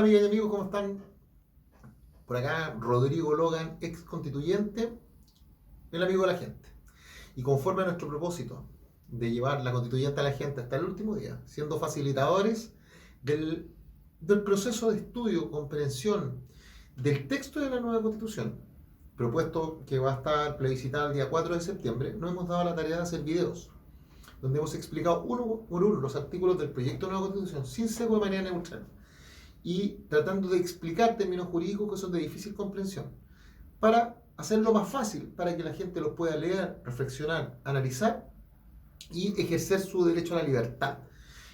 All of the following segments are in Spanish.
amigas y amigos, ¿cómo están? Por acá Rodrigo Logan, ex constituyente, el amigo de la gente. Y conforme a nuestro propósito de llevar la constituyente a la gente hasta el último día, siendo facilitadores del proceso de estudio, comprensión del texto de la nueva constitución, propuesto que va a estar plebiscitado el día 4 de septiembre, nos hemos dado la tarea de hacer videos, donde hemos explicado uno por uno los artículos del proyecto de nueva constitución, sin sesgo, de manera neutral, y tratando de explicar términos jurídicos que son de difícil comprensión, para hacerlo más fácil, para que la gente los pueda leer, reflexionar, analizar y ejercer su derecho a la libertad.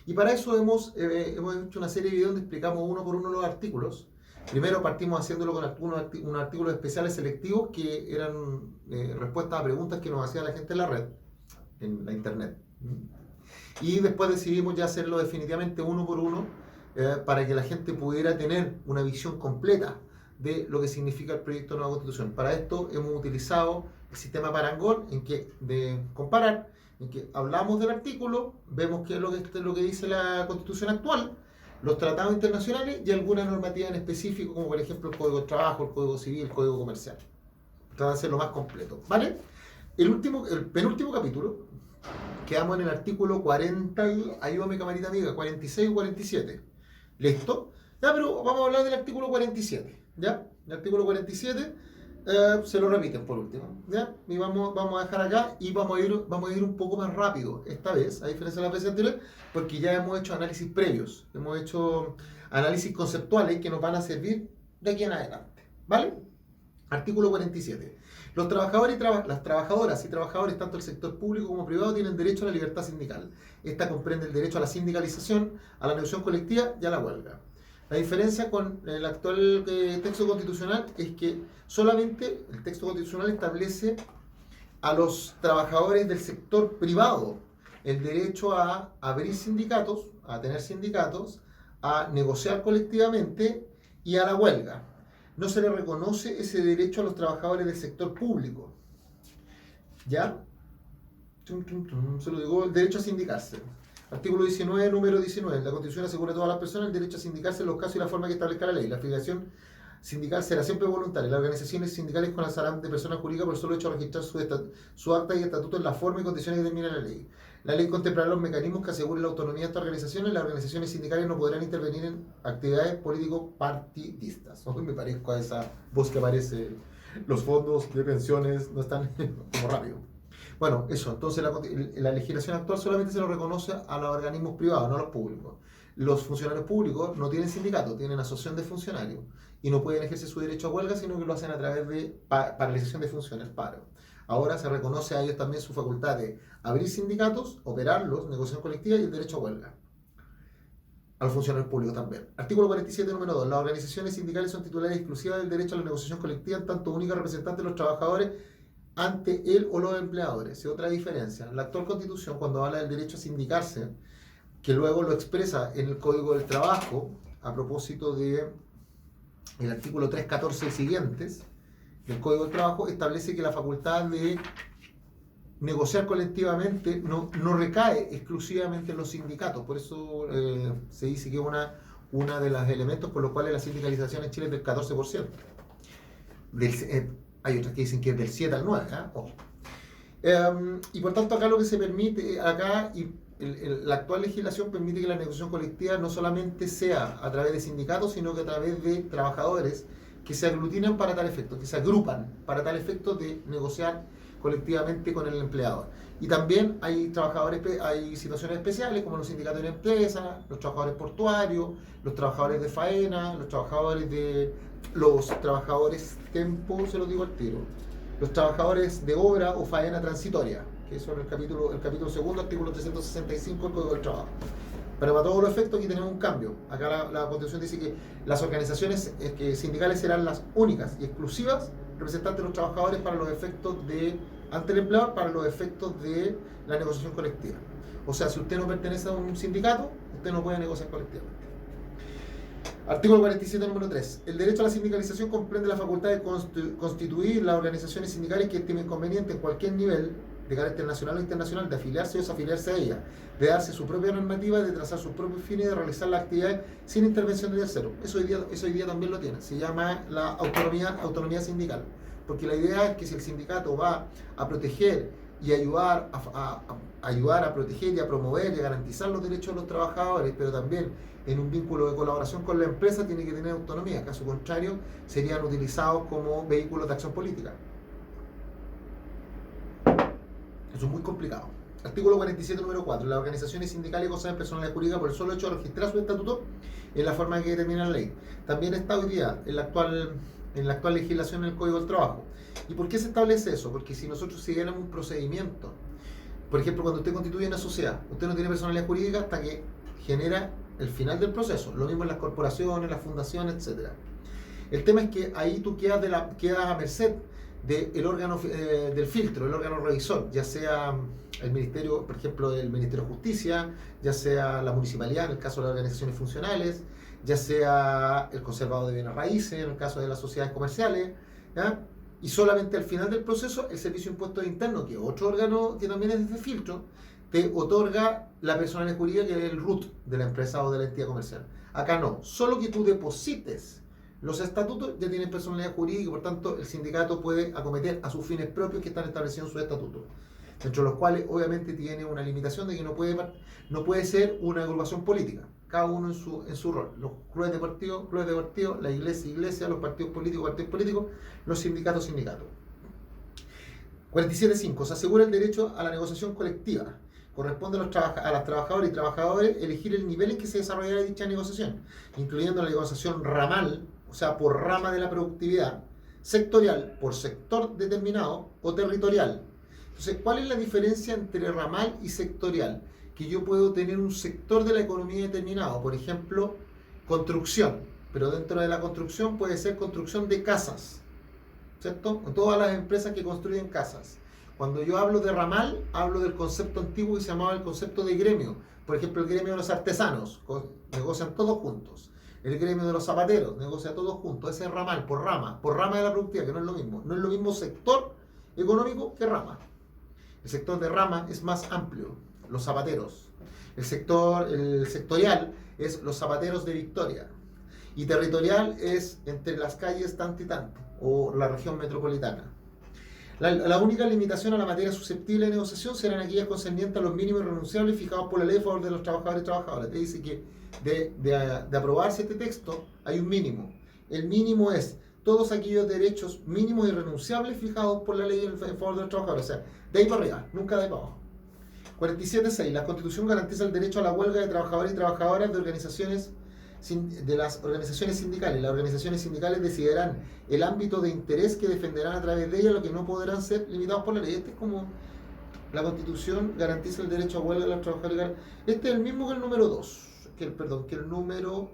Y para eso hemos hecho una serie de videos donde explicamos uno por uno los artículos. Primero partimos haciéndolo con unos artículos especiales selectivos que eran respuestas a preguntas que nos hacía la gente en la red, en la internet. Y después decidimos ya hacerlo definitivamente uno por uno, para que la gente pudiera tener una visión completa de lo que significa el proyecto de nueva constitución. Para esto hemos utilizado el sistema Parangón, de comparar, en que hablamos del artículo, vemos qué es lo que dice la constitución actual, los tratados internacionales y alguna normativa en específico, como por ejemplo el Código de Trabajo, el Código Civil, el Código Comercial. Trata de hacerlo más completo, ¿vale? El penúltimo capítulo, quedamos en el artículo 40, ayúdame camarita amiga, 46 o 47. ¿Listo? Ya, pero vamos a hablar del artículo 47, ¿ya? El artículo 47 se lo repiten por último, ¿ya? Y vamos a dejar acá y vamos a ir un poco más rápido esta vez, a diferencia de las veces anteriores, porque ya hemos hecho análisis previos, hemos hecho análisis conceptuales que nos van a servir de aquí en adelante, ¿vale? Artículo 47. Los trabajadores las trabajadoras y trabajadores, tanto del sector público como privado, tienen derecho a la libertad sindical. Esta comprende el derecho a la sindicalización, a la negociación colectiva y a la huelga. La diferencia con el actual texto constitucional es que solamente el texto constitucional establece a los trabajadores del sector privado el derecho a abrir sindicatos, a tener sindicatos, a negociar colectivamente y a la huelga. No se le reconoce ese derecho a los trabajadores del sector público. ¿Ya? Se lo digo, el derecho a sindicarse. Artículo 19, número 19. La Constitución asegura a todas las personas el derecho a sindicarse en los casos y la forma que establezca la ley. La afiliación sindical será siempre voluntaria. Las organizaciones sindicales conozcan de personas jurídicas por el solo hecho de registrar su acta y estatuto en la forma y condiciones que determina la ley. La ley contemplará los mecanismos que aseguren la autonomía de estas organizaciones. Las organizaciones sindicales no podrán intervenir en actividades político-partidistas. Hoy me parezco a esa voz que aparece. Los fondos de pensiones no están como rápido. Bueno, eso. Entonces la legislación actual solamente se lo reconoce a los organismos privados, no a los públicos. Los funcionarios públicos no tienen sindicato, tienen asociación de funcionarios y no pueden ejercer su derecho a huelga, sino que lo hacen a través de paralización de funciones, paro. Ahora se reconoce a ellos también su facultad de abrir sindicatos, operarlos, negociación colectiva y el derecho a huelga. A los funcionarios públicos también. Artículo 47, número 2. Las organizaciones sindicales son titulares exclusivas del derecho a la negociación colectiva, en tanto única representante de los trabajadores ante él o los empleadores. Es otra diferencia. En la actual Constitución, cuando habla del derecho a sindicarse, que luego lo expresa en el Código del Trabajo, a propósito de el artículo 314 y siguientes, el Código del Trabajo establece que la facultad de negociar colectivamente no recae exclusivamente en los sindicatos. Por eso se dice que es una de los elementos por los cuales la sindicalización en Chile es del 14%. Hay otras que dicen que es del 7 al 9. Y por tanto acá lo que se permite, la actual legislación permite que la negociación colectiva no solamente sea a través de sindicatos, sino que a través de trabajadores que se aglutinan para tal efecto, que se agrupan para tal efecto de negociar colectivamente con el empleador. Y también hay situaciones especiales como los sindicatos de empresa, los trabajadores portuarios, los trabajadores de faena, los trabajadores tempo, se lo digo al tiro, los trabajadores de obra o faena transitoria, que eso es el capítulo segundo, artículo 365 del Código del Trabajo. Pero para todos los efectos aquí tenemos un cambio. Acá la Constitución dice que las organizaciones sindicales serán las únicas y exclusivas representantes de los trabajadores para los efectos ante el empleador, para los efectos de la negociación colectiva. O sea, si usted no pertenece a un sindicato, usted no puede negociar colectivamente. Artículo 47, número 3. El derecho a la sindicalización comprende la facultad de constituir las organizaciones sindicales que estimen conveniente en cualquier nivel de carácter nacional o internacional, de afiliarse o desafiliarse a ella, de darse su propia normativa, de trazar sus propios fines, de realizar las actividades sin intervención de terceros. Eso hoy día también lo tiene. Se llama la autonomía sindical. Porque la idea es que si el sindicato va a proteger y ayudar a proteger y a promover y a garantizar los derechos de los trabajadores, pero también en un vínculo de colaboración con la empresa, tiene que tener autonomía. Caso contrario, serían utilizados como vehículos de acción política. Eso es muy complicado. Artículo 47, número 4. Las organizaciones sindicales gozan de personalidad jurídica por el solo hecho de registrar su estatuto en la forma que determina la ley. También está hoy día en la actual legislación en el Código del Trabajo. ¿Y por qué se establece eso? Porque si nosotros siguiéramos un procedimiento, por ejemplo, cuando usted constituye una sociedad, usted no tiene personalidad jurídica hasta que genera el final del proceso. Lo mismo en las corporaciones, las fundaciones, etc. El tema es que ahí tú quedas a merced del órgano del filtro, el órgano revisor, ya sea el ministerio, por ejemplo, el Ministerio de Justicia, ya sea la municipalidad en el caso de las organizaciones funcionales, ya sea el conservador de bienes raíces en el caso de las sociedades comerciales, ¿ya? Y solamente al final del proceso el Servicio de Impuestos Internos, que es otro órgano que también es de filtro, te otorga la personalidad jurídica, que es el RUT de la empresa o de la entidad comercial. Acá no, solo que tú deposites los estatutos ya tienen personalidad jurídica y por tanto el sindicato puede acometer a sus fines propios que están establecidos en sus estatutos, dentro de los cuales obviamente tiene una limitación de que no puede ser una agrupación política, cada uno en su rol. Los clubes deportivos, la iglesia, los partidos políticos, los sindicatos. 47.5. Se asegura el derecho a la negociación colectiva. Corresponde a las trabajadoras y trabajadores elegir el nivel en que se desarrollará dicha negociación, incluyendo la negociación ramal, o sea, por rama de la productividad, sectorial, por sector determinado, o territorial. Entonces, ¿cuál es la diferencia entre ramal y sectorial? Que yo puedo tener un sector de la economía determinado, por ejemplo, construcción, pero dentro de la construcción puede ser construcción de casas, ¿cierto? Todas las empresas que construyen casas. Cuando yo hablo de ramal, hablo del concepto antiguo que se llamaba el concepto de gremio. Por ejemplo, el gremio de los artesanos, negocian todos juntos. El gremio de los zapateros, negocia todos juntos. Ese es ramal, por rama de la productividad, que no es lo mismo. No es lo mismo sector económico que rama. El sector de rama es más amplio, los zapateros. El sectorial es los zapateros de Victoria. Y territorial es entre las calles tanto y tanto, o la región metropolitana. La única limitación a la materia susceptible de negociación serán aquellas concernientes a los mínimos irrenunciables fijados por la ley a favor de los trabajadores y trabajadoras. Te dice que de aprobarse este texto hay un mínimo. El mínimo es todos aquellos derechos mínimos irrenunciables fijados por la ley a favor de los trabajadores. O sea, de ahí para arriba, nunca de ahí para abajo. 47.6. La Constitución garantiza el derecho a la huelga de trabajadores y trabajadoras de las organizaciones sindicales. Las organizaciones sindicales decidirán el ámbito de interés que defenderán a través de ellas, lo que no podrán ser limitados por la ley. Este es como la Constitución garantiza el derecho a huelga de los trabajadores. Este es el mismo que el número 2, que el número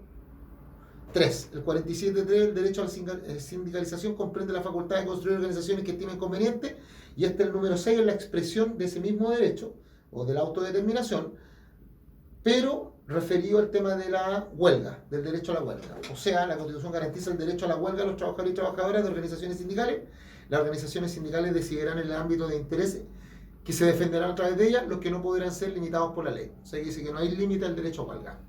3. El 47.3, el derecho a la sindicalización comprende la facultad de construir organizaciones que estimen conveniente, y el número 6 es la expresión de ese mismo derecho o de la autodeterminación, pero referido al tema de la huelga, del derecho a la huelga. O sea, la Constitución garantiza el derecho a la huelga a los trabajadores y trabajadoras de organizaciones sindicales. Las organizaciones sindicales decidirán en el ámbito de interés que se defenderán a través de ellas, los que no podrán ser limitados por la ley. O sea, que dice que no hay límite al derecho a huelga.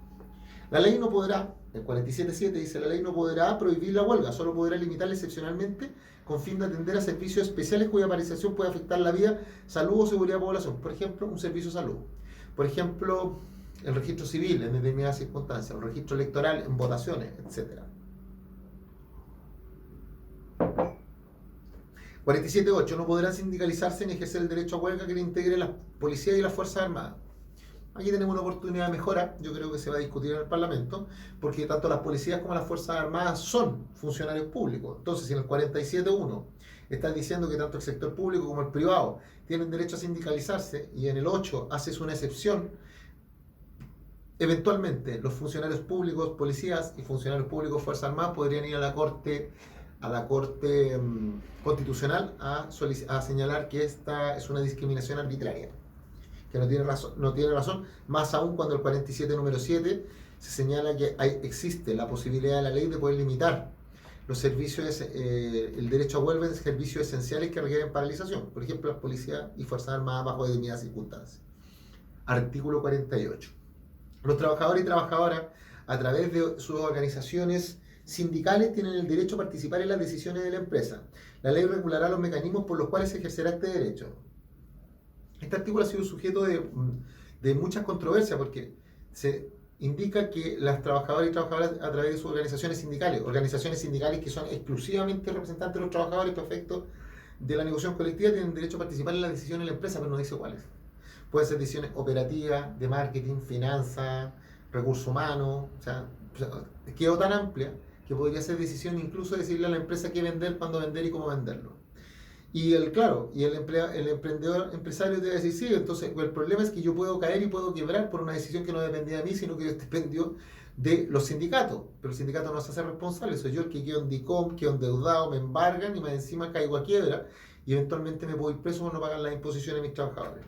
La ley no podrá, el 47.7 dice, la ley no podrá prohibir la huelga, solo podrá limitarla excepcionalmente con fin de atender a servicios especiales cuya paralización puede afectar la vida, salud o seguridad de la población. Por ejemplo, un servicio de salud. Por ejemplo, el registro civil en determinadas circunstancias, el registro electoral en votaciones, etc. 47.8. No podrán sindicalizarse ni ejercer el derecho a huelga que le integre la policía y las Fuerzas Armadas. Aquí tenemos una oportunidad de mejora, yo creo que se va a discutir en el Parlamento, porque tanto las policías como las Fuerzas Armadas son funcionarios públicos. Entonces, si en el 47.1 están diciendo que tanto el sector público como el privado tienen derecho a sindicalizarse, y en el 8 haces una excepción, eventualmente los funcionarios públicos, policías y funcionarios públicos, Fuerzas Armadas, podrían ir a la Corte Constitucional a señalar que esta es una discriminación arbitraria, que no tiene razón, más aún cuando el 47 número 7 se señala que existe la posibilidad de la ley de poder limitar los servicios, el derecho a huelga de servicios esenciales que requieren paralización, por ejemplo, las policías y Fuerzas Armadas bajo determinadas circunstancias. Artículo 48. Los trabajadores y trabajadoras, a través de sus organizaciones sindicales, tienen el derecho a participar en las decisiones de la empresa. La ley regulará los mecanismos por los cuales se ejercerá este derecho. Este artículo ha sido sujeto de muchas controversias porque se indica que las trabajadoras y trabajadoras, a través de sus organizaciones sindicales que son exclusivamente representantes de los trabajadores para efectos de la negociación colectiva, tienen derecho a participar en las decisiones de la empresa, pero no dice cuáles. Pueden ser decisiones operativas, de marketing, finanzas, recursos humanos, o sea, quedó tan amplia que podría ser decisión incluso de decirle a la empresa qué vender, cuándo vender y cómo venderlo. Y el empresario te va a decir, sí, entonces el problema es que yo puedo caer y puedo quebrar por una decisión que no dependía de mí, sino que dependió de los sindicatos. Pero el sindicato no se hace responsable, soy yo el que quedo en DICOM, quedo endeudado, me embargan y más encima caigo a quiebra y eventualmente me puedo ir preso por no pagar las imposiciones de mis trabajadores.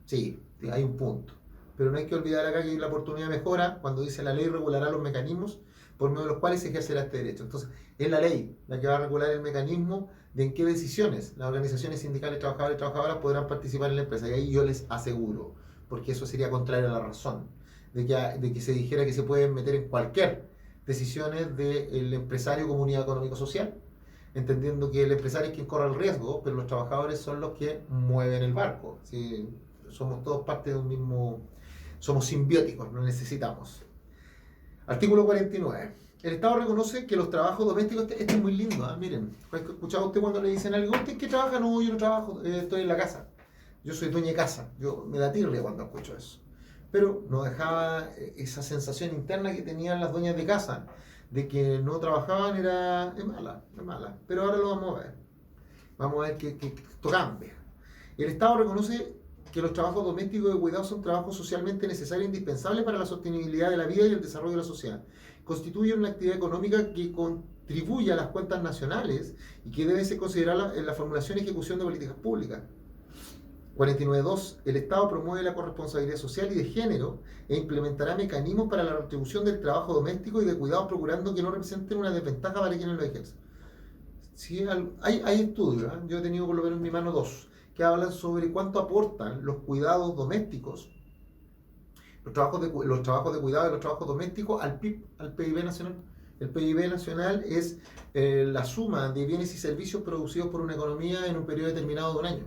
Sí, hay un punto. Pero no hay que olvidar acá que la oportunidad mejora cuando dice la ley regulará los mecanismos por medio de los cuales se ejercerá este derecho. Entonces, es la ley la que va a regular el mecanismo de en qué decisiones las organizaciones sindicales, trabajadores y trabajadoras podrán participar en la empresa. Y ahí yo les aseguro, porque eso sería contrario a la razón, de que se dijera que se pueden meter en cualquier decisiones del empresario comunidad económico-social, entendiendo que el empresario es quien corre el riesgo, pero los trabajadores son los que mueven el barco. ¿Sí? Somos todos parte de un mismo, somos simbióticos, lo necesitamos. Artículo 49. El Estado reconoce que los trabajos domésticos, este es muy lindo, ¿eh? Miren, ¿escuchaba usted cuando le dicen algo? ¿Usted qué trabaja? No, yo no trabajo, estoy en la casa. Yo soy dueña de casa, me da tirria cuando escucho eso. Pero no dejaba esa sensación interna que tenían las dueñas de casa, de que no trabajaban, es mala. Pero ahora lo vamos a ver. Vamos a ver que esto cambia. El Estado reconoce que los trabajos domésticos de cuidado son trabajos socialmente necesarios e indispensables para la sostenibilidad de la vida y el desarrollo de la sociedad. Constituyen una actividad económica que contribuye a las cuentas nacionales y que debe ser considerada en la formulación y ejecución de políticas públicas. 49.2. El Estado promueve la corresponsabilidad social y de género e implementará mecanismos para la retribución del trabajo doméstico y de cuidado, procurando que no representen una desventaja para quienes lo ejercen. Sí, hay estudios, ¿eh? Yo he tenido por lo menos en mi mano 2 que hablan sobre cuánto aportan los cuidados domésticos, los trabajos de cuidado y los trabajos domésticos al PIB, al PIB nacional. El PIB nacional es la suma de bienes y servicios producidos por una economía en un periodo determinado de un año,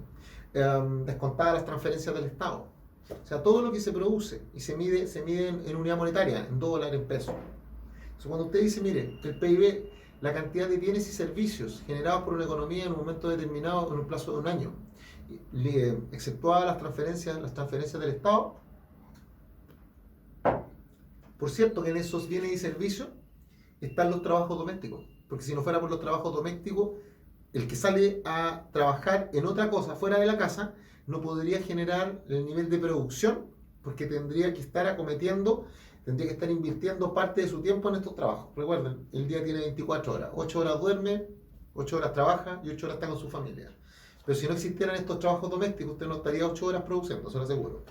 descontadas las transferencias del Estado. O sea, todo lo que se produce y se mide en unidad monetaria, en dólares, en pesos. Entonces, cuando usted dice, mire, el PIB, la cantidad de bienes y servicios generados por una economía en un momento determinado, en un plazo de un año, exceptuadas las transferencias del Estado. Por cierto que en esos bienes y servicios están los trabajos domésticos, porque si no fuera por los trabajos domésticos, el que sale a trabajar en otra cosa fuera de la casa no podría generar el nivel de producción, porque tendría que estar invirtiendo parte de su tiempo en estos trabajos. Recuerden, el día tiene 24 horas, 8 horas duerme, 8 horas trabaja y 8 horas está con su familia. Pero si no existieran estos trabajos domésticos, usted no estaría 8 horas produciendo, se lo aseguro.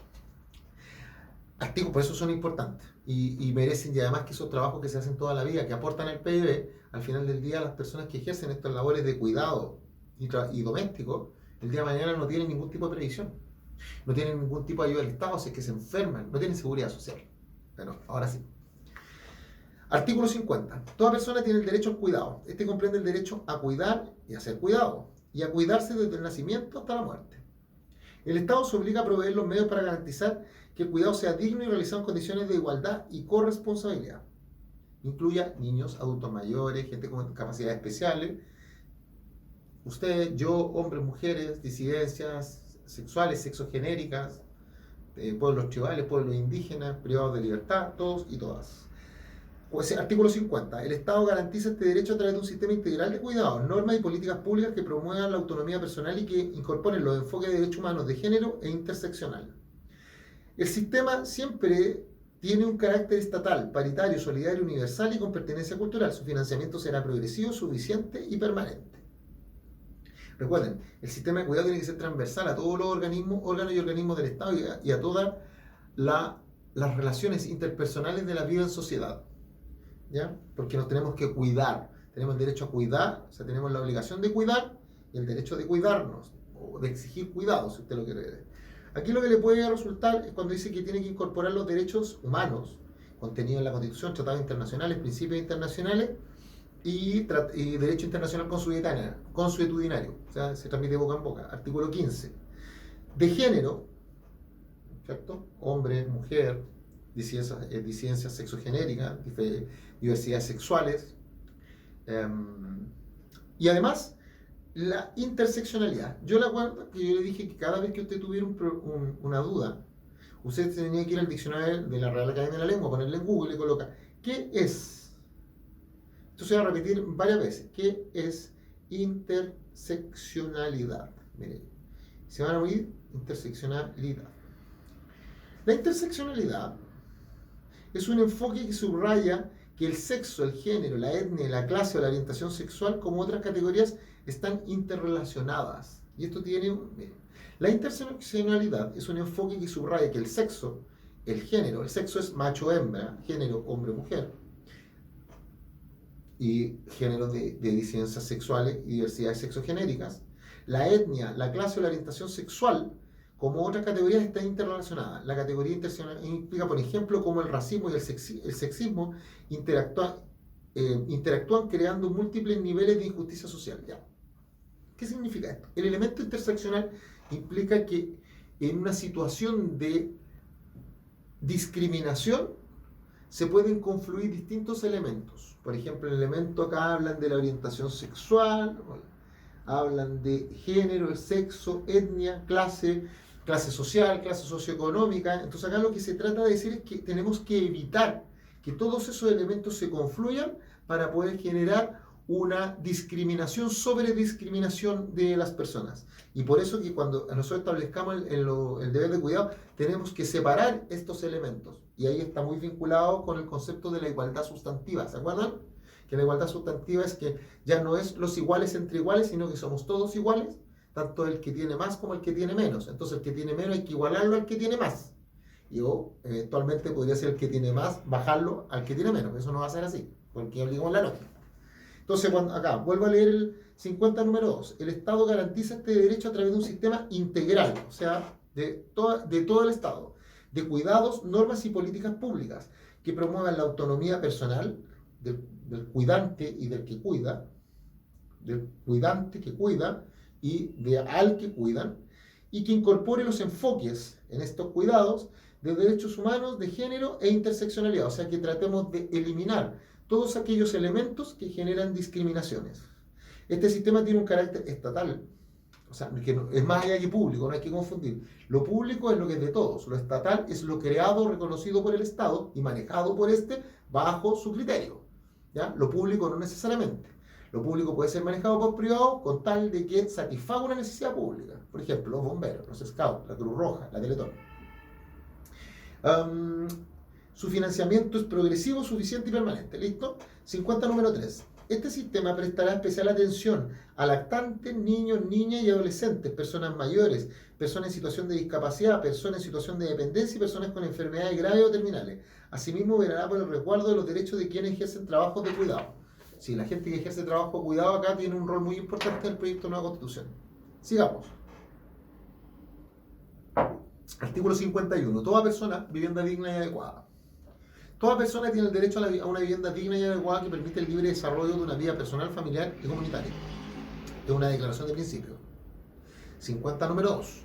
Por eso son importantes y merecen, y además que esos trabajos que se hacen toda la vida, que aportan al PIB, al final del día las personas que ejercen estas labores de cuidado y doméstico, el día de mañana no tienen ningún tipo de previsión, no tienen ningún tipo de ayuda del Estado, si es que se enferman, no tienen seguridad social. Bueno, ahora sí. Artículo 50. Toda persona tiene el derecho al cuidado. Este comprende el derecho a cuidar y a ser cuidado, y a cuidarse desde el nacimiento hasta la muerte. El Estado se obliga a proveer los medios para garantizar que el cuidado sea digno y realizado en condiciones de igualdad y corresponsabilidad. Incluya niños, adultos mayores, gente con capacidades especiales, usted, yo, hombres, mujeres, disidencias sexuales, sexogenéricas, pueblos tribales, pueblos indígenas, privados de libertad, todos y todas. Artículo 50. El Estado garantiza este derecho a través de un sistema integral de cuidados, normas y políticas públicas que promuevan la autonomía personal y que incorporen los enfoques de derechos humanos de género e interseccional. El sistema siempre tiene un carácter estatal, paritario, solidario, universal y con pertenencia cultural. Su financiamiento será progresivo, suficiente y permanente. Recuerden, el sistema de cuidado tiene que ser transversal a todos los órganos y organismos del Estado y a todas las relaciones interpersonales de la vida en sociedad. ¿Ya? Porque nos tenemos que cuidar, Tenemos el derecho a cuidar, o sea, tenemos la obligación de cuidar y el derecho de cuidarnos, o de exigir cuidado, si usted lo quiere ver. Aquí lo que le puede resultar es cuando dice que tiene que incorporar los derechos humanos contenidos en la Constitución, tratados internacionales, principios internacionales y derecho internacional consuetudinario, o sea, se transmite boca en boca. Artículo 15. De género, ¿cierto? Hombre, mujer, disidencias sexogenéricas, diversidades sexuales, y además la interseccionalidad. Yo le acuerdo que yo le dije que cada vez que usted tuviera una duda, usted tenía que ir al diccionario de la Real Academia de la Lengua, ponerle en Google y le coloca ¿qué es? Entonces voy a repetir varias veces. ¿Qué es interseccionalidad? Mire, se van a oír interseccionalidad. La interseccionalidad es un enfoque que subraya que el sexo, el género, la etnia, la clase o la orientación sexual, como otras categorías, están interrelacionadas. Y esto tiene... La interseccionalidad es un enfoque que subraya que el sexo, el género, el sexo es macho-hembra, género hombre-mujer, y género de disidencias sexuales y diversidades sexogenéricas. La etnia, la clase o la orientación sexual, como otras categorías, está interrelacionada. La categoría interseccional implica, por ejemplo, cómo el racismo y el sexismo interactúan creando múltiples niveles de injusticia social. ¿Ya? ¿Qué significa esto? El elemento interseccional implica que en una situación de discriminación se pueden confluir distintos elementos. Por ejemplo, el elemento acá hablan de la orientación sexual, hablan de género, sexo, etnia, clase social, clase socioeconómica. Entonces acá lo que se trata de decir es que tenemos que evitar que todos esos elementos se confluyan para poder generar una discriminación sobre discriminación de las personas. Y por eso que cuando nosotros establezcamos el deber de cuidado, tenemos que separar estos elementos. Y ahí está muy vinculado con el concepto de la igualdad sustantiva. ¿Se acuerdan? Que la igualdad sustantiva es que ya no es los iguales entre iguales, sino que somos todos iguales, tanto el que tiene más como el que tiene menos. Entonces el que tiene menos hay que igualarlo al que tiene más. Y eventualmente podría ser el que tiene más, bajarlo al que tiene menos. Eso no va a ser así, porque obligamos la lógica. Entonces, acá, vuelvo a leer el 50 número 2. El Estado garantiza este derecho a través de un sistema integral, o sea, de todo el Estado, de cuidados, normas y políticas públicas que promuevan la autonomía personal del cuidante y del que cuida, del cuidante que cuida y al que cuidan, y que incorpore los enfoques en estos cuidados de derechos humanos, de género e interseccionalidad, o sea, que tratemos de eliminar todos aquellos elementos que generan discriminaciones. Este sistema tiene un carácter estatal, o sea, que es más allá que público, no hay que confundir. Lo público es lo que es de todos, lo estatal es lo creado, reconocido por el Estado y manejado por este bajo su criterio. ¿Ya? Lo público no necesariamente. Lo público puede ser manejado por privados con tal de que satisfaga una necesidad pública. Por ejemplo, los bomberos, los scouts, la Cruz Roja, la Teletón. Su financiamiento es progresivo, suficiente y permanente. ¿Listo? 50 número 3. Este sistema prestará especial atención a lactantes, niños, niñas y adolescentes, personas mayores, personas en situación de discapacidad, personas en situación de dependencia y personas con enfermedades graves o terminales. Asimismo, velará por el resguardo de los derechos de quienes ejercen trabajos de cuidado. Sí, la gente que ejerce trabajo de cuidado acá tiene un rol muy importante en el proyecto de nueva Constitución. Sigamos. Artículo 51. Toda persona, vivienda digna y adecuada. Toda persona tiene el derecho a una vivienda digna y adecuada que permite el libre desarrollo de una vida personal, familiar y comunitaria. Es una declaración de principio. 50 número 2.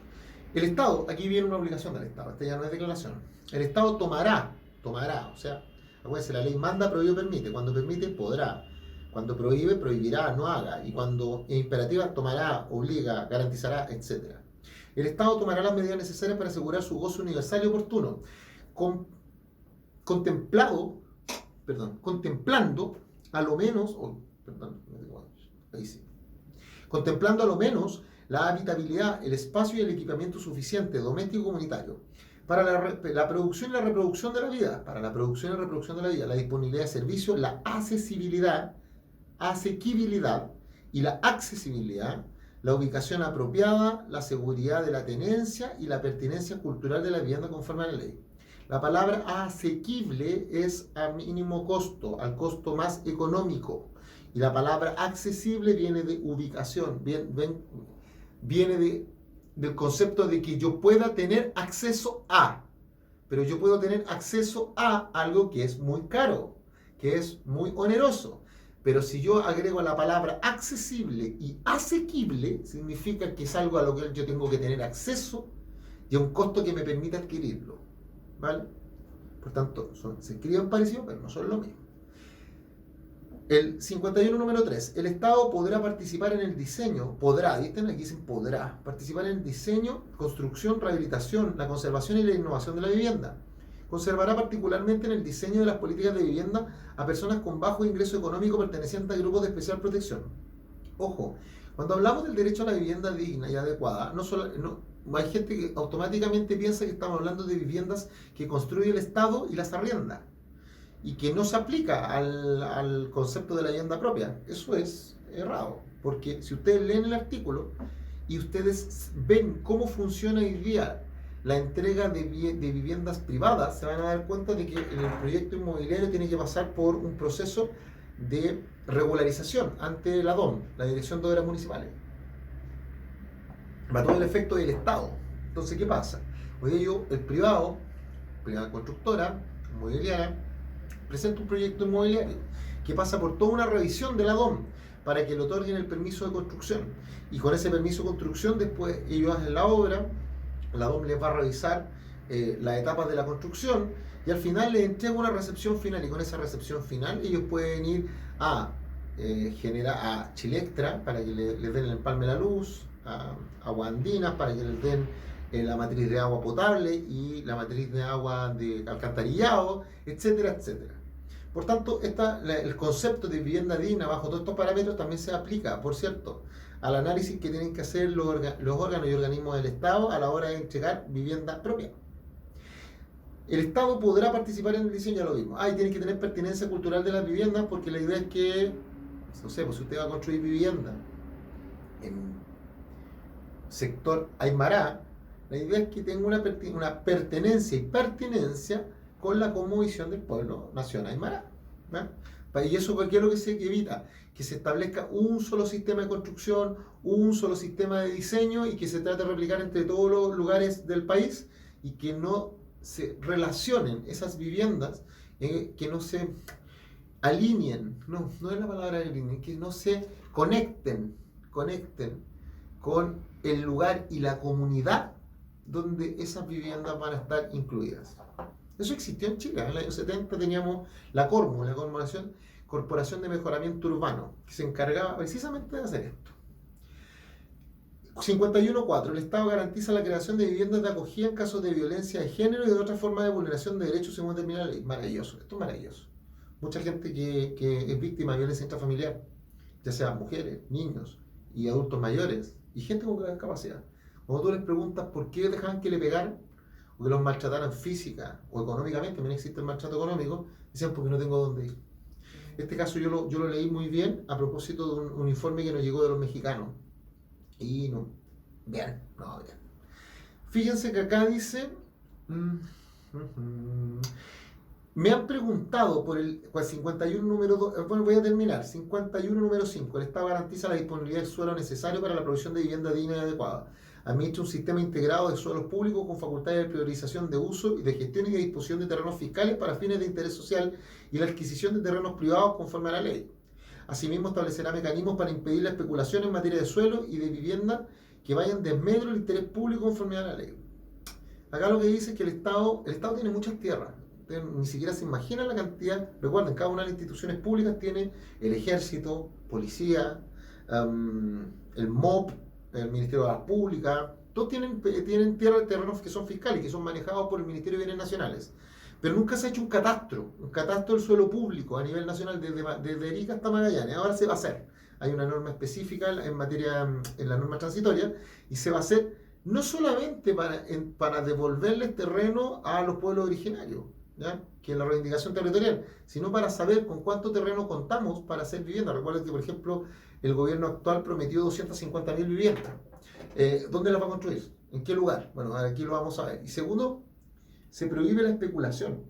El Estado, aquí viene una obligación del Estado, esta ya no es declaración. El Estado tomará, o sea, acuérdense, la ley manda, prohíbe, permite. Cuando permite, podrá. Cuando prohíbe, prohibirá, no haga. Y cuando es imperativa, tomará, obliga, garantizará, etc. El Estado tomará las medidas necesarias para asegurar su gozo universal y oportuno, contemplando a lo menos, contemplando a lo menos la habitabilidad, el espacio y el equipamiento suficiente, doméstico y comunitario, para la producción y la reproducción de la vida, la disponibilidad de servicios, la asequibilidad y la accesibilidad, la ubicación apropiada, la seguridad de la tenencia y la pertinencia cultural de la vivienda conforme a la ley. La palabra asequible es a mínimo costo, al costo más económico, Y la palabra accesible viene de ubicación, viene del concepto de que yo pueda tener acceso a, pero yo puedo tener acceso a algo que es muy caro, que es muy oneroso. Pero si yo agrego la palabra accesible y asequible, significa que es algo a lo que yo tengo que tener acceso y a un costo que me permita adquirirlo. ¿Vale? Por tanto, se escriben parecidos, pero no son lo mismo. El 51 número 3. El Estado podrá participar en el diseño, ¿viste? Aquí dicen podrá, participar en el diseño, construcción, rehabilitación, la conservación y la innovación de la vivienda. Conservará particularmente en el diseño de las políticas de vivienda a personas con bajo ingreso económico pertenecientes a grupos de especial protección. Ojo, cuando hablamos del derecho a la vivienda digna y adecuada, hay gente que automáticamente piensa que estamos hablando de viviendas que construye el Estado y las arrienda, y que no se aplica al concepto de la vivienda propia. Eso es errado, porque si ustedes leen el artículo y ustedes ven cómo funciona hoy día la entrega de viviendas privadas, se van a dar cuenta de que el proyecto inmobiliario tiene que pasar por un proceso de regularización ante la DOM, la Dirección de Obras Municipales, para todo el efecto del Estado. Entonces, ¿qué pasa? Hoy día el privada constructora, inmobiliaria, presenta un proyecto inmobiliario que pasa por toda una revisión de la DOM para que le otorguen el permiso de construcción. Y con ese permiso de construcción, después ellos hacen la obra, la DOM les va a revisar las etapas de la construcción y al final les entrega una recepción final. Y con esa recepción final, ellos pueden ir a Chilectra para que les den el empalme de la luz, a Aguas Andinas para que les den la matriz de agua potable y la matriz de agua de alcantarillado, etcétera, etcétera. Por tanto, el concepto de vivienda digna bajo todos estos parámetros también se aplica, por cierto, al análisis que tienen que hacer los órganos y organismos del Estado a la hora de entregar vivienda propia. El Estado podrá participar en el diseño, ya lo mismo. Tienen que tener pertinencia cultural de las viviendas, porque la idea es que, no sé, pues si usted va a construir vivienda en sector Aymara, la idea es que tenga una pertenencia y pertinencia con la cosmovisión del pueblo nación Aymara. Y eso, ¿qué es lo que se evita? Que se establezca un solo sistema de construcción, un solo sistema de diseño y que se trate de replicar entre todos los lugares del país y que no se relacionen esas viviendas, que no se alineen, no es la palabra alineen, que no se conecten con el lugar y la comunidad donde esas viviendas van a estar incluidas. Eso existió en Chile. En el año 70 teníamos la Corporación de Mejoramiento Urbano, que se encargaba precisamente de hacer esto. 51.4. El Estado garantiza la creación de viviendas de acogida en casos de violencia de género y de otra forma de vulneración de derechos según determina la ley. Maravilloso, esto es maravilloso. Mucha gente que es víctima de violencia intrafamiliar, ya sean mujeres, niños y adultos mayores, y gente con gran capacidad. Cuando tú les preguntas por qué dejaban que le pegaran, o que los maltrataran física o económicamente, también existe el maltrato económico, decían porque no tengo dónde ir. Este caso yo lo leí muy bien a propósito de un informe que nos llegó de los mexicanos. Y no, bien. Fíjense que acá dice, me han preguntado por el 51 número 2, bueno, voy a terminar, 51 número 5, el Estado garantiza la disponibilidad del suelo necesario para la provisión de vivienda digna y adecuada. Administra un sistema integrado de suelos públicos con facultades de priorización de uso y de gestión y de disposición de terrenos fiscales para fines de interés social y la adquisición de terrenos privados conforme a la ley. Asimismo, establecerá mecanismos para impedir la especulación en materia de suelo y de vivienda que vayan desmedro del interés público conforme a la ley. Acá lo que dice es que el Estado tiene muchas tierras. Ustedes ni siquiera se imaginan la cantidad. Recuerden, cada una de las instituciones públicas tiene el ejército, policía, el MOP, el Ministerio de Obras Públicas. Todos tienen terrenos que son fiscales, que son manejados por el Ministerio de Bienes Nacionales. Pero nunca se ha hecho un catastro del suelo público a nivel nacional desde Arica hasta Magallanes. Ahora se va a hacer. Hay una norma específica en la norma transitoria, y se va a hacer no solamente para devolverles terreno a los pueblos originarios, ¿ya?, que es la reivindicación territorial, sino para saber con cuánto terreno contamos para hacer vivienda. Recuerden que, por ejemplo, el gobierno actual prometió 250.000 viviendas. ¿Dónde las va a construir? ¿En qué lugar? Bueno, aquí lo vamos a ver. Y segundo, se prohíbe la especulación.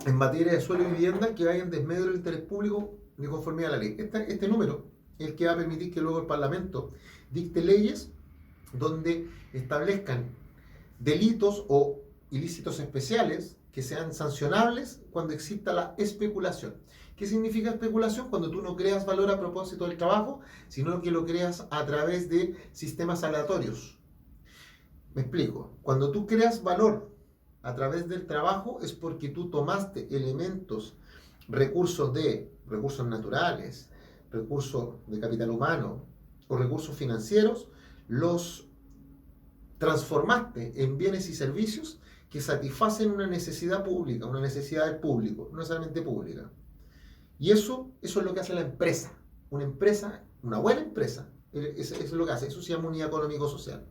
en materia de suelo y vivienda que vaya en desmedro del interés público de conformidad a la ley. Este número es el que va a permitir que luego el Parlamento dicte leyes donde establezcan delitos o ilícitos especiales que sean sancionables cuando exista la especulación. ¿Qué significa especulación? Cuando tú no creas valor a propósito del trabajo, sino que lo creas a través de sistemas aleatorios. Me explico. Cuando tú creas valor a través del trabajo es porque tú tomaste elementos, recursos naturales, recursos de capital humano o recursos financieros, los transformaste en bienes y servicios que satisfacen una necesidad pública, una necesidad del público, no necesariamente pública. Y eso es lo que hace la empresa. Una empresa, una buena empresa, eso es lo que hace. Eso se llama unidad económico-social.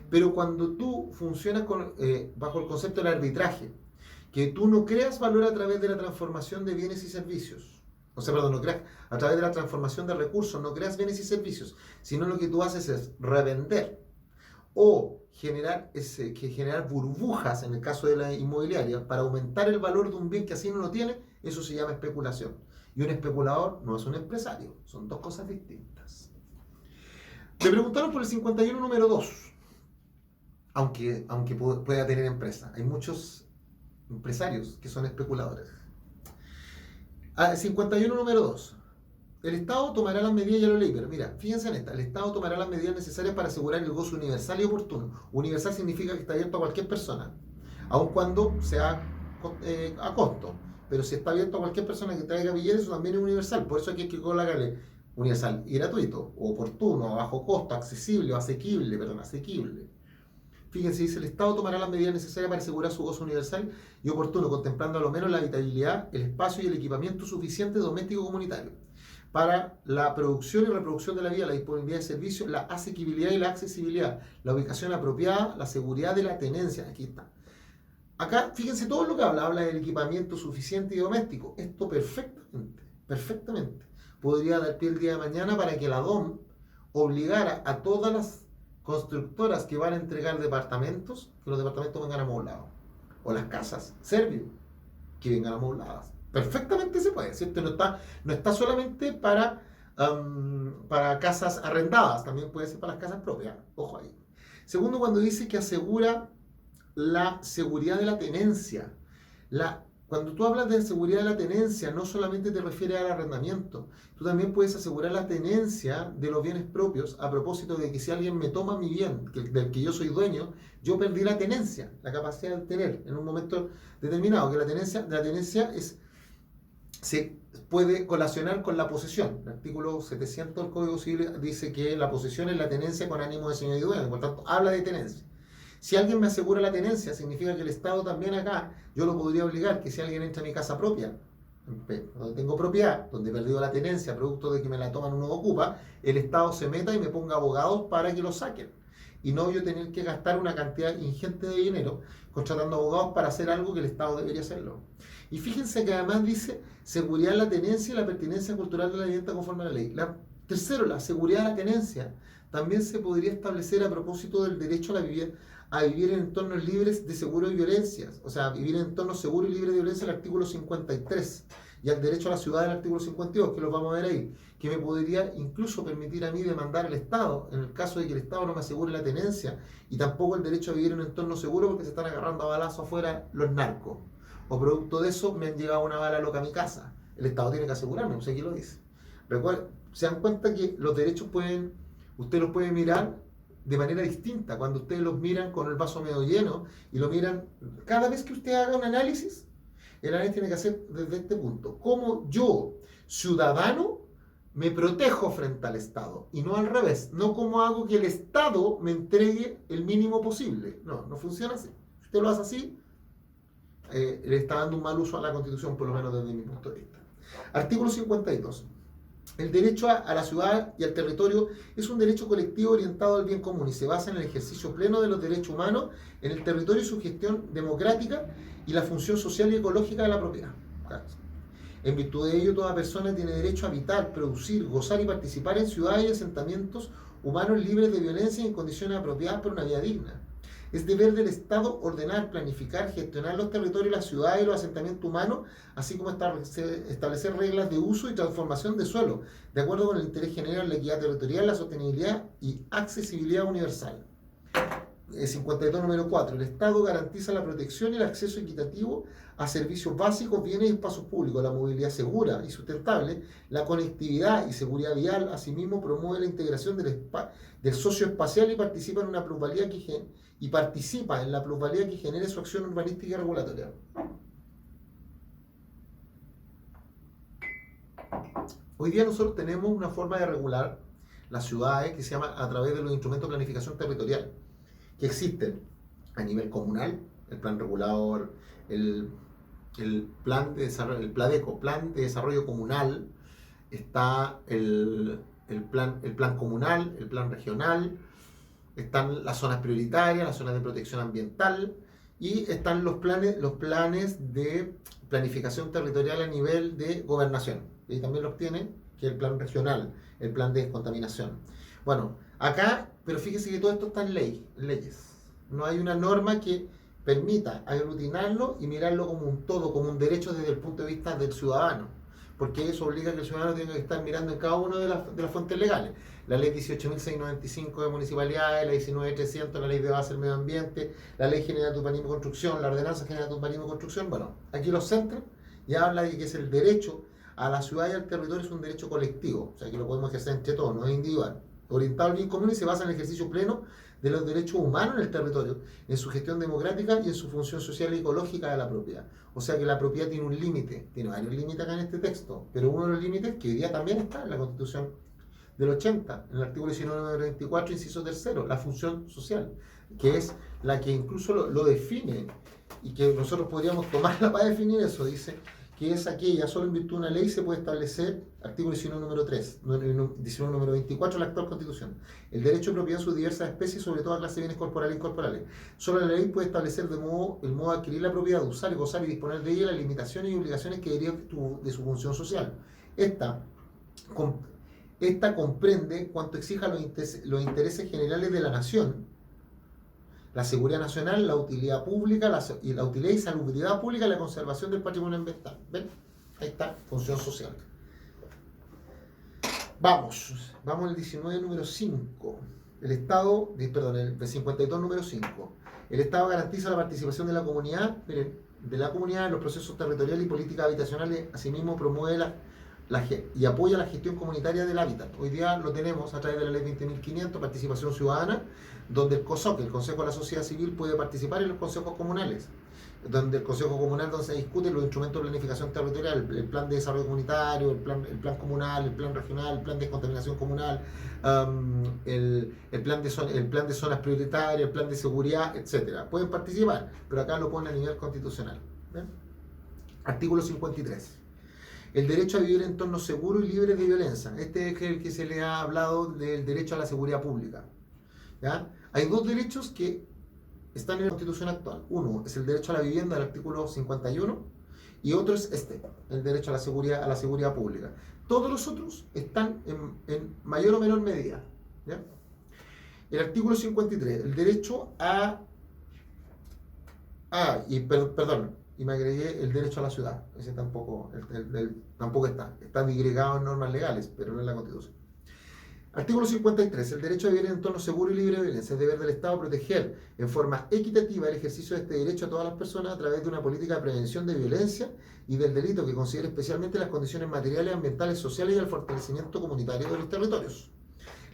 Pero cuando tú funcionas bajo el concepto del arbitraje, que tú no creas valor a través de la transformación de bienes y servicios, no creas a través de la transformación de recursos, no creas bienes y servicios, sino lo que tú haces es revender o generar burbujas, en el caso de la inmobiliaria, para aumentar el valor de un bien que así no lo tiene, eso se llama especulación. Y un especulador no es un empresario, son dos cosas distintas. Me preguntaron por el 51 número 2, aunque pueda tener empresa. Hay muchos empresarios que son especuladores. 51 número 2. El Estado tomará las medidas, ya lo leí, pero mira, fíjense en esta. El Estado tomará las medidas necesarias para asegurar el gozo universal y oportuno. Universal significa que está abierto a cualquier persona, aun cuando sea a costo. Pero si está abierto a cualquier persona que traiga billetes, eso también es universal. Por eso aquí hay que colocarle universal y gratuito, o oportuno, a bajo costo, accesible o asequible. Fíjense, dice, el Estado tomará las medidas necesarias para asegurar su gozo universal y oportuno, contemplando a lo menos la habitabilidad, el espacio y el equipamiento suficiente doméstico comunitario para la producción y reproducción de la vida, la disponibilidad de servicios, la asequibilidad y la accesibilidad, la ubicación apropiada, la seguridad de la tenencia. Aquí está. Acá, fíjense todo lo que habla del equipamiento suficiente y doméstico. Esto perfectamente podría dar pie el día de mañana para que la DOM obligara a todas las constructoras que van a entregar departamentos, que los departamentos vengan amoblados. O las casas, Servio, que vengan amobladas. Perfectamente se puede, ¿cierto? No está solamente para casas arrendadas, también puede ser para las casas propias. Ojo ahí. Segundo, cuando dice que asegura la seguridad de la tenencia. Cuando tú hablas de seguridad de la tenencia, no solamente te refieres al arrendamiento, tú también puedes asegurar la tenencia de los bienes propios a propósito de que si alguien me toma mi bien, del que yo soy dueño, yo perdí la tenencia, la capacidad de tener en un momento determinado, que la tenencia se puede colacionar con la posesión. El artículo 700 del Código Civil dice que la posesión es la tenencia con ánimo de señor y dueño, por tanto habla de tenencia. Si alguien me asegura la tenencia, significa que el Estado también acá, yo lo podría obligar que si alguien entra a mi casa propia, donde tengo propiedad, donde he perdido la tenencia, producto de que me la toman un nuevo ocupa, el Estado se meta y me ponga abogados para que lo saquen. Y no yo tener que gastar una cantidad ingente de dinero contratando abogados para hacer algo que el Estado debería hacerlo. Y fíjense que además dice seguridad de la tenencia y la pertinencia cultural de la vivienda conforme a la ley. Tercero, la seguridad de la tenencia también se podría establecer a propósito del derecho a vivir en entornos libres de seguro y violencias, o sea, vivir en entornos seguros y libres de violencia, el artículo 53, y al derecho a la ciudad del artículo 52, que lo vamos a ver ahí, que me podría incluso permitir a mí demandar al Estado, en el caso de que el Estado no me asegure la tenencia, y tampoco el derecho a vivir en un entorno seguro porque se están agarrando a balazos afuera los narcos, o producto de eso me han llegado una bala loca a mi casa, el Estado tiene que asegurarme, no sé quién lo dice. Recuerden, se dan cuenta que los derechos usted los puede mirar de manera distinta, cuando ustedes los miran con el vaso medio lleno y lo miran, cada vez que usted haga un análisis, el análisis tiene que hacer desde este punto. ¿Cómo yo, ciudadano, me protejo frente al Estado? Y no al revés, no cómo hago que el Estado me entregue el mínimo posible. No funciona así. Si usted lo hace así, le está dando un mal uso a la Constitución, por lo menos desde mi punto de vista. Artículo 52. El derecho a la ciudad y al territorio es un derecho colectivo orientado al bien común y se basa en el ejercicio pleno de los derechos humanos en el territorio y su gestión democrática y la función social y ecológica de la propiedad. En virtud de ello, toda persona tiene derecho a habitar, producir, gozar y participar en ciudades y asentamientos humanos libres de violencia y en condiciones apropiadas para una vida digna. Es deber del Estado ordenar, planificar, gestionar los territorios, las ciudades y los asentamientos humanos, así como establecer reglas de uso y transformación de suelo, de acuerdo con el interés general, la equidad territorial, la sostenibilidad y accesibilidad universal. 52 número 4. El Estado garantiza la protección y el acceso equitativo a servicios básicos, bienes y espacios públicos, la movilidad segura y sustentable, la conectividad y seguridad vial. Asimismo, promueve la integración del socioespacial y participa en la plusvalía que genere su acción urbanística y regulatoria. Hoy día nosotros tenemos una forma de regular las ciudades que se llama a través de los instrumentos de planificación territorial, que existen a nivel comunal, el plan regulador, el plan de desarrollo, el PLADECO, plan de desarrollo comunal, está el plan comunal, el plan regional, están las zonas prioritarias, las zonas de protección ambiental, y están los planes de planificación territorial a nivel de gobernación. Y también los tiene, que es el plan regional, el plan de descontaminación. Bueno, acá, pero fíjese que todo esto está en leyes. No hay una norma que permita aglutinarlo y mirarlo como un todo, como un derecho desde el punto de vista del ciudadano, porque eso obliga a que el ciudadano tenga que estar mirando en cada una de las fuentes legales. La ley 18.695 de municipalidades, la 19.300, la ley de base del medio ambiente, la ley general de urbanismo y construcción, la ordenanza general de urbanismo y construcción. Bueno, aquí los centros y habla de que es el derecho a la ciudad y al territorio, es un derecho colectivo, o sea que lo podemos ejercer entre todos, no es individual, orientado al bien común y se basa en el ejercicio pleno de los derechos humanos en el territorio, en su gestión democrática y en su función social y ecológica de la propiedad. O sea que la propiedad tiene un límite, tiene varios límites acá en este texto, pero uno de los límites que hoy día también está en la Constitución del 80, en el artículo 19.24, inciso tercero, la función social, que es la que incluso lo define y que nosotros podríamos tomarla para definir eso, dice que es aquella, solo en virtud de una ley se puede establecer, artículo 19 número 3, 19 número 24 de la actual Constitución, el derecho de propiedad en sus diversas especies, sobre toda clase de bienes corporales e incorporales. Solo la ley puede establecer el modo de adquirir la propiedad, de usar y gozar y disponer de ella, las limitaciones y obligaciones que derivan de su función social. Esta comprende cuanto exija los intereses generales de la nación, la seguridad nacional, la utilidad pública, la utilidad y salubridad pública y la conservación del patrimonio ambiental. ¿Ven? Ahí está, función social. Vamos al 19 número 5. El 52 número 5. El Estado garantiza la participación de la comunidad, en los procesos territoriales y políticas habitacionales. Asimismo, promueve y apoya la gestión comunitaria del hábitat. Hoy día lo tenemos a través de la ley 20.500, participación ciudadana, donde el COSOC, el Consejo de la Sociedad Civil, puede participar en los consejos comunales, donde el Consejo Comunal, donde se discuten los instrumentos de planificación territorial, el plan de desarrollo comunitario, el plan comunal, el plan regional, el plan de descontaminación comunal, el plan de zonas prioritarias, el plan de seguridad, etc. Pueden participar, pero acá lo ponen a nivel constitucional. ¿Ven? Artículo 53. El derecho a vivir en entornos seguros y libres de violencia. Este es el que se le ha hablado del derecho a la seguridad pública. ¿Ya? Hay dos derechos que están en la Constitución actual. Uno es el derecho a la vivienda del artículo 51 y otro es el derecho a la seguridad pública. Todos los otros están en mayor o menor medida. ¿Ya? El artículo 53, el derecho y me agregué el derecho a la ciudad. Ese tampoco está digregado en normas legales, pero no en la Constitución. Artículo 53. El derecho a vivir en un entorno seguro y libre de violencia. Es deber del Estado proteger en forma equitativa el ejercicio de este derecho a todas las personas a través de una política de prevención de violencia y del delito que considere especialmente las condiciones materiales, ambientales, sociales y el fortalecimiento comunitario de los territorios.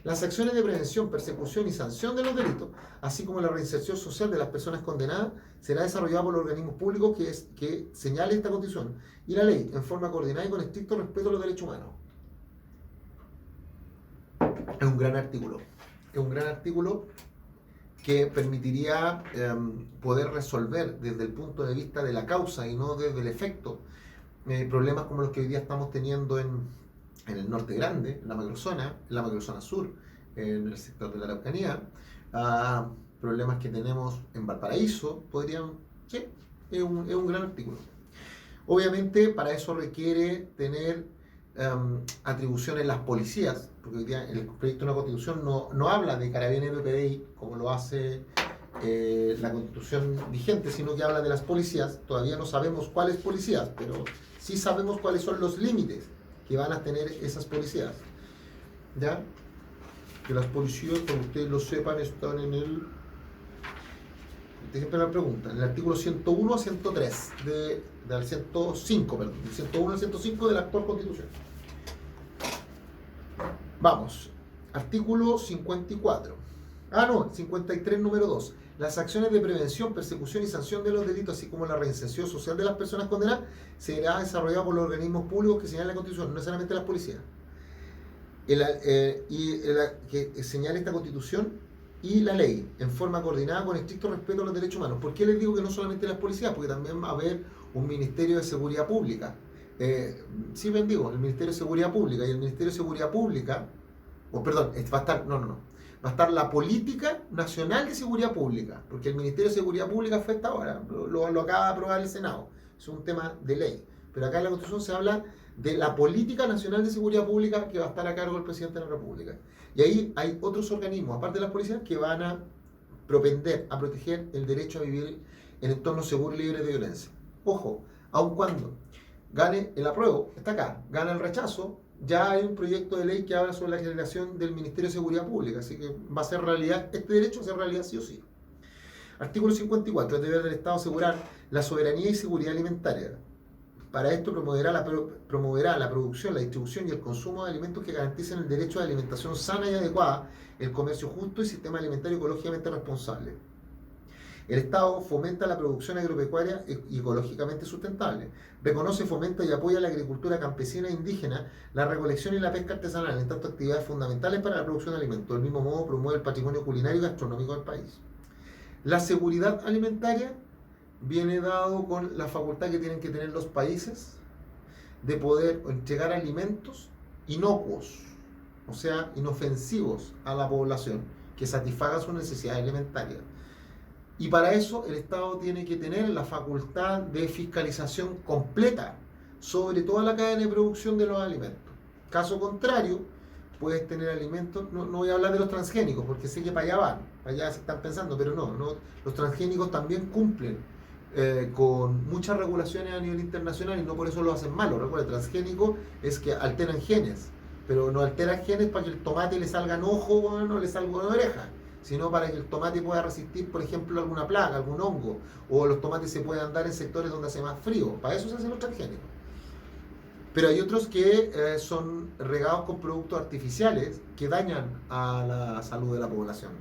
Las acciones de prevención, persecución y sanción de los delitos, así como la reinserción social de las personas condenadas, será desarrollada por los organismos públicos que señale esta Constitución y la ley en forma coordinada y con estricto respeto a los derechos humanos. Es un gran artículo. Es un gran artículo que permitiría poder resolver desde el punto de vista de la causa y no desde el efecto problemas como los que hoy día estamos teniendo en el norte grande, en la macrozona sur, en el sector de la Araucanía, problemas que tenemos en Valparaíso, es un gran artículo. Obviamente para eso requiere tener atribuciones en las policías, porque hoy día el proyecto de una constitución no habla de Carabineros y PDI como lo hace la constitución vigente, sino que habla de las policías. Todavía no sabemos cuáles policías, pero sí sabemos cuáles son los límites que van a tener esas policías. ¿Ya? Que las policías, como ustedes lo sepan, están en el... Siempre me preguntan, en el artículo 101 a 103, del 105, perdón, del 101 al 105 de la actual constitución. Vamos, artículo 54. 53, número 2. Las acciones de prevención, persecución y sanción de los delitos, así como la reinserción social de las personas condenadas, será desarrollada por los organismos públicos que señala la Constitución, no necesariamente las policías. Que señala esta Constitución y la ley, en forma coordinada con estricto respeto a los derechos humanos. ¿Por qué les digo que no solamente las policías? Porque también va a haber un Ministerio de Seguridad Pública. Sí, bien digo, el Ministerio de Seguridad Pública. Y el Ministerio de Seguridad Pública, va a estar, va a estar la Política Nacional de Seguridad Pública, porque el Ministerio de Seguridad Pública fue hasta ahora, lo acaba de aprobar el Senado, es un tema de ley. Pero acá en la Constitución se habla de la Política Nacional de Seguridad Pública que va a estar a cargo del Presidente de la República. Y ahí hay otros organismos, aparte de las policías, que van a propender a proteger el derecho a vivir en entornos seguros y libres de violencia. Ojo, aun cuando gane el apruebo, está acá, gana el rechazo, ya hay un proyecto de ley que habla sobre la generación del Ministerio de Seguridad Pública, así que va a ser realidad, este derecho va a ser realidad sí o sí. Artículo 54, el deber del Estado asegurar la soberanía y seguridad alimentaria. Para esto promoverá la producción, la distribución y el consumo de alimentos que garanticen el derecho a la alimentación sana y adecuada, el comercio justo y sistema alimentario ecológicamente responsable. El Estado fomenta la producción agropecuaria y ecológicamente sustentable. Reconoce, fomenta y apoya la agricultura campesina e indígena, la recolección y la pesca artesanal, en tanto actividades fundamentales para la producción de alimentos. Del mismo modo, promueve el patrimonio culinario y gastronómico del país. La seguridad alimentaria viene dado con la facultad que tienen que tener los países de poder entregar alimentos inocuos, o sea, inofensivos a la población, que satisfagan sus necesidades alimentarias. Y para eso el Estado tiene que tener la facultad de fiscalización completa sobre toda la cadena de producción de los alimentos. Caso contrario, puedes tener alimentos, no voy a hablar de los transgénicos, porque sé que para allá se están pensando, pero no, los transgénicos también cumplen con muchas regulaciones a nivel internacional y no por eso lo hacen malo. Recuerda, transgénico es que alteran genes, pero no alteran genes para que el tomate le salga en ojo o no le salga en oreja, sino para que el tomate pueda resistir, por ejemplo, alguna plaga, algún hongo, o los tomates se puedan dar en sectores donde hace más frío. Para eso se hacen los transgénicos. Pero hay otros que son regados con productos artificiales que dañan a la salud de la población.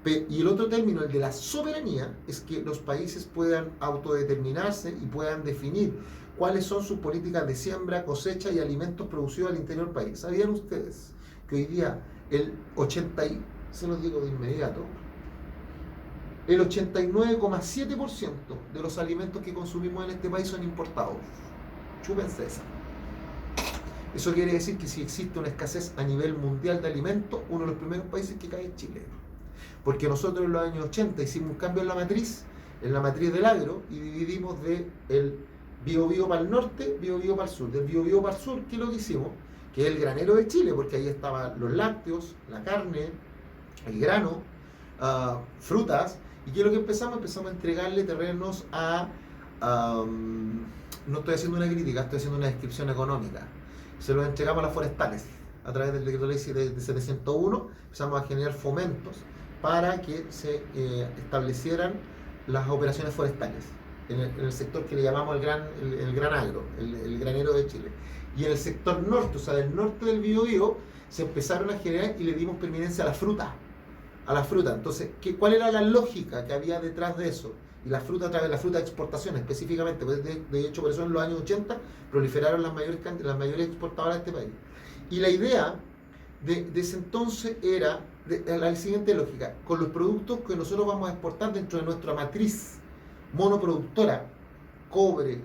Y el otro término, el de la soberanía, es que los países puedan autodeterminarse y puedan definir cuáles son sus políticas de siembra, cosecha y alimentos producidos al interior del país. ¿Sabían ustedes que hoy día se los digo de inmediato, el 89,7% de los alimentos que consumimos en este país son importados? Chúpense esa. Eso quiere decir que si existe una escasez a nivel mundial de alimentos, uno de los primeros países que cae es Chile. Porque nosotros en los años 80 hicimos un cambio en la matriz del agro, y dividimos de el Biobío para el norte, Biobío para el sur. Del Biobío para el sur, ¿qué es lo que hicimos? Que es el granero de Chile, porque ahí estaban los lácteos, la carne, el grano, frutas. ¿Y qué es lo que empezamos? Empezamos a entregarle terrenos no estoy haciendo una crítica, estoy haciendo una descripción económica. Se los entregamos a las forestales. A través del decreto ley de 701 empezamos a generar fomentos para que se establecieran las operaciones forestales en el sector que le llamamos el gran agro, el granero de Chile. Y en el sector norte, o sea, del norte del Biobío, se empezaron a generar y le dimos permanencia a la fruta. Entonces, ¿cuál era la lógica que había detrás de eso? Y la fruta, a través de la fruta de exportación específicamente, pues de hecho por eso en los años 80 proliferaron las mayores exportadoras de este país. Y la idea de ese entonces era la siguiente lógica: con los productos que nosotros vamos a exportar dentro de nuestra matriz monoproductora, cobre,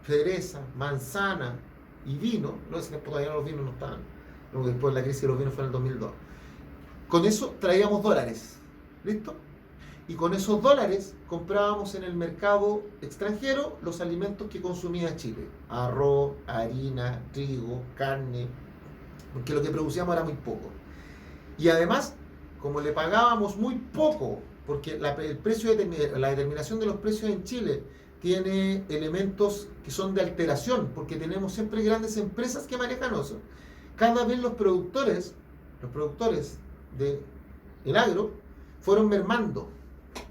cereza, manzana y vino, no es que todavía los vinos no estaban, después la crisis de los vinos fue en el 2002, con eso traíamos dólares, ¿listo? Y con esos dólares comprábamos en el mercado extranjero los alimentos que consumía Chile: arroz, harina, trigo, carne, porque lo que producíamos era muy poco. Y además, como le pagábamos muy poco porque el precio la determinación de los precios en Chile tiene elementos que son de alteración, porque tenemos siempre grandes empresas que manejan eso. Cada vez los productores del agro fueron mermando.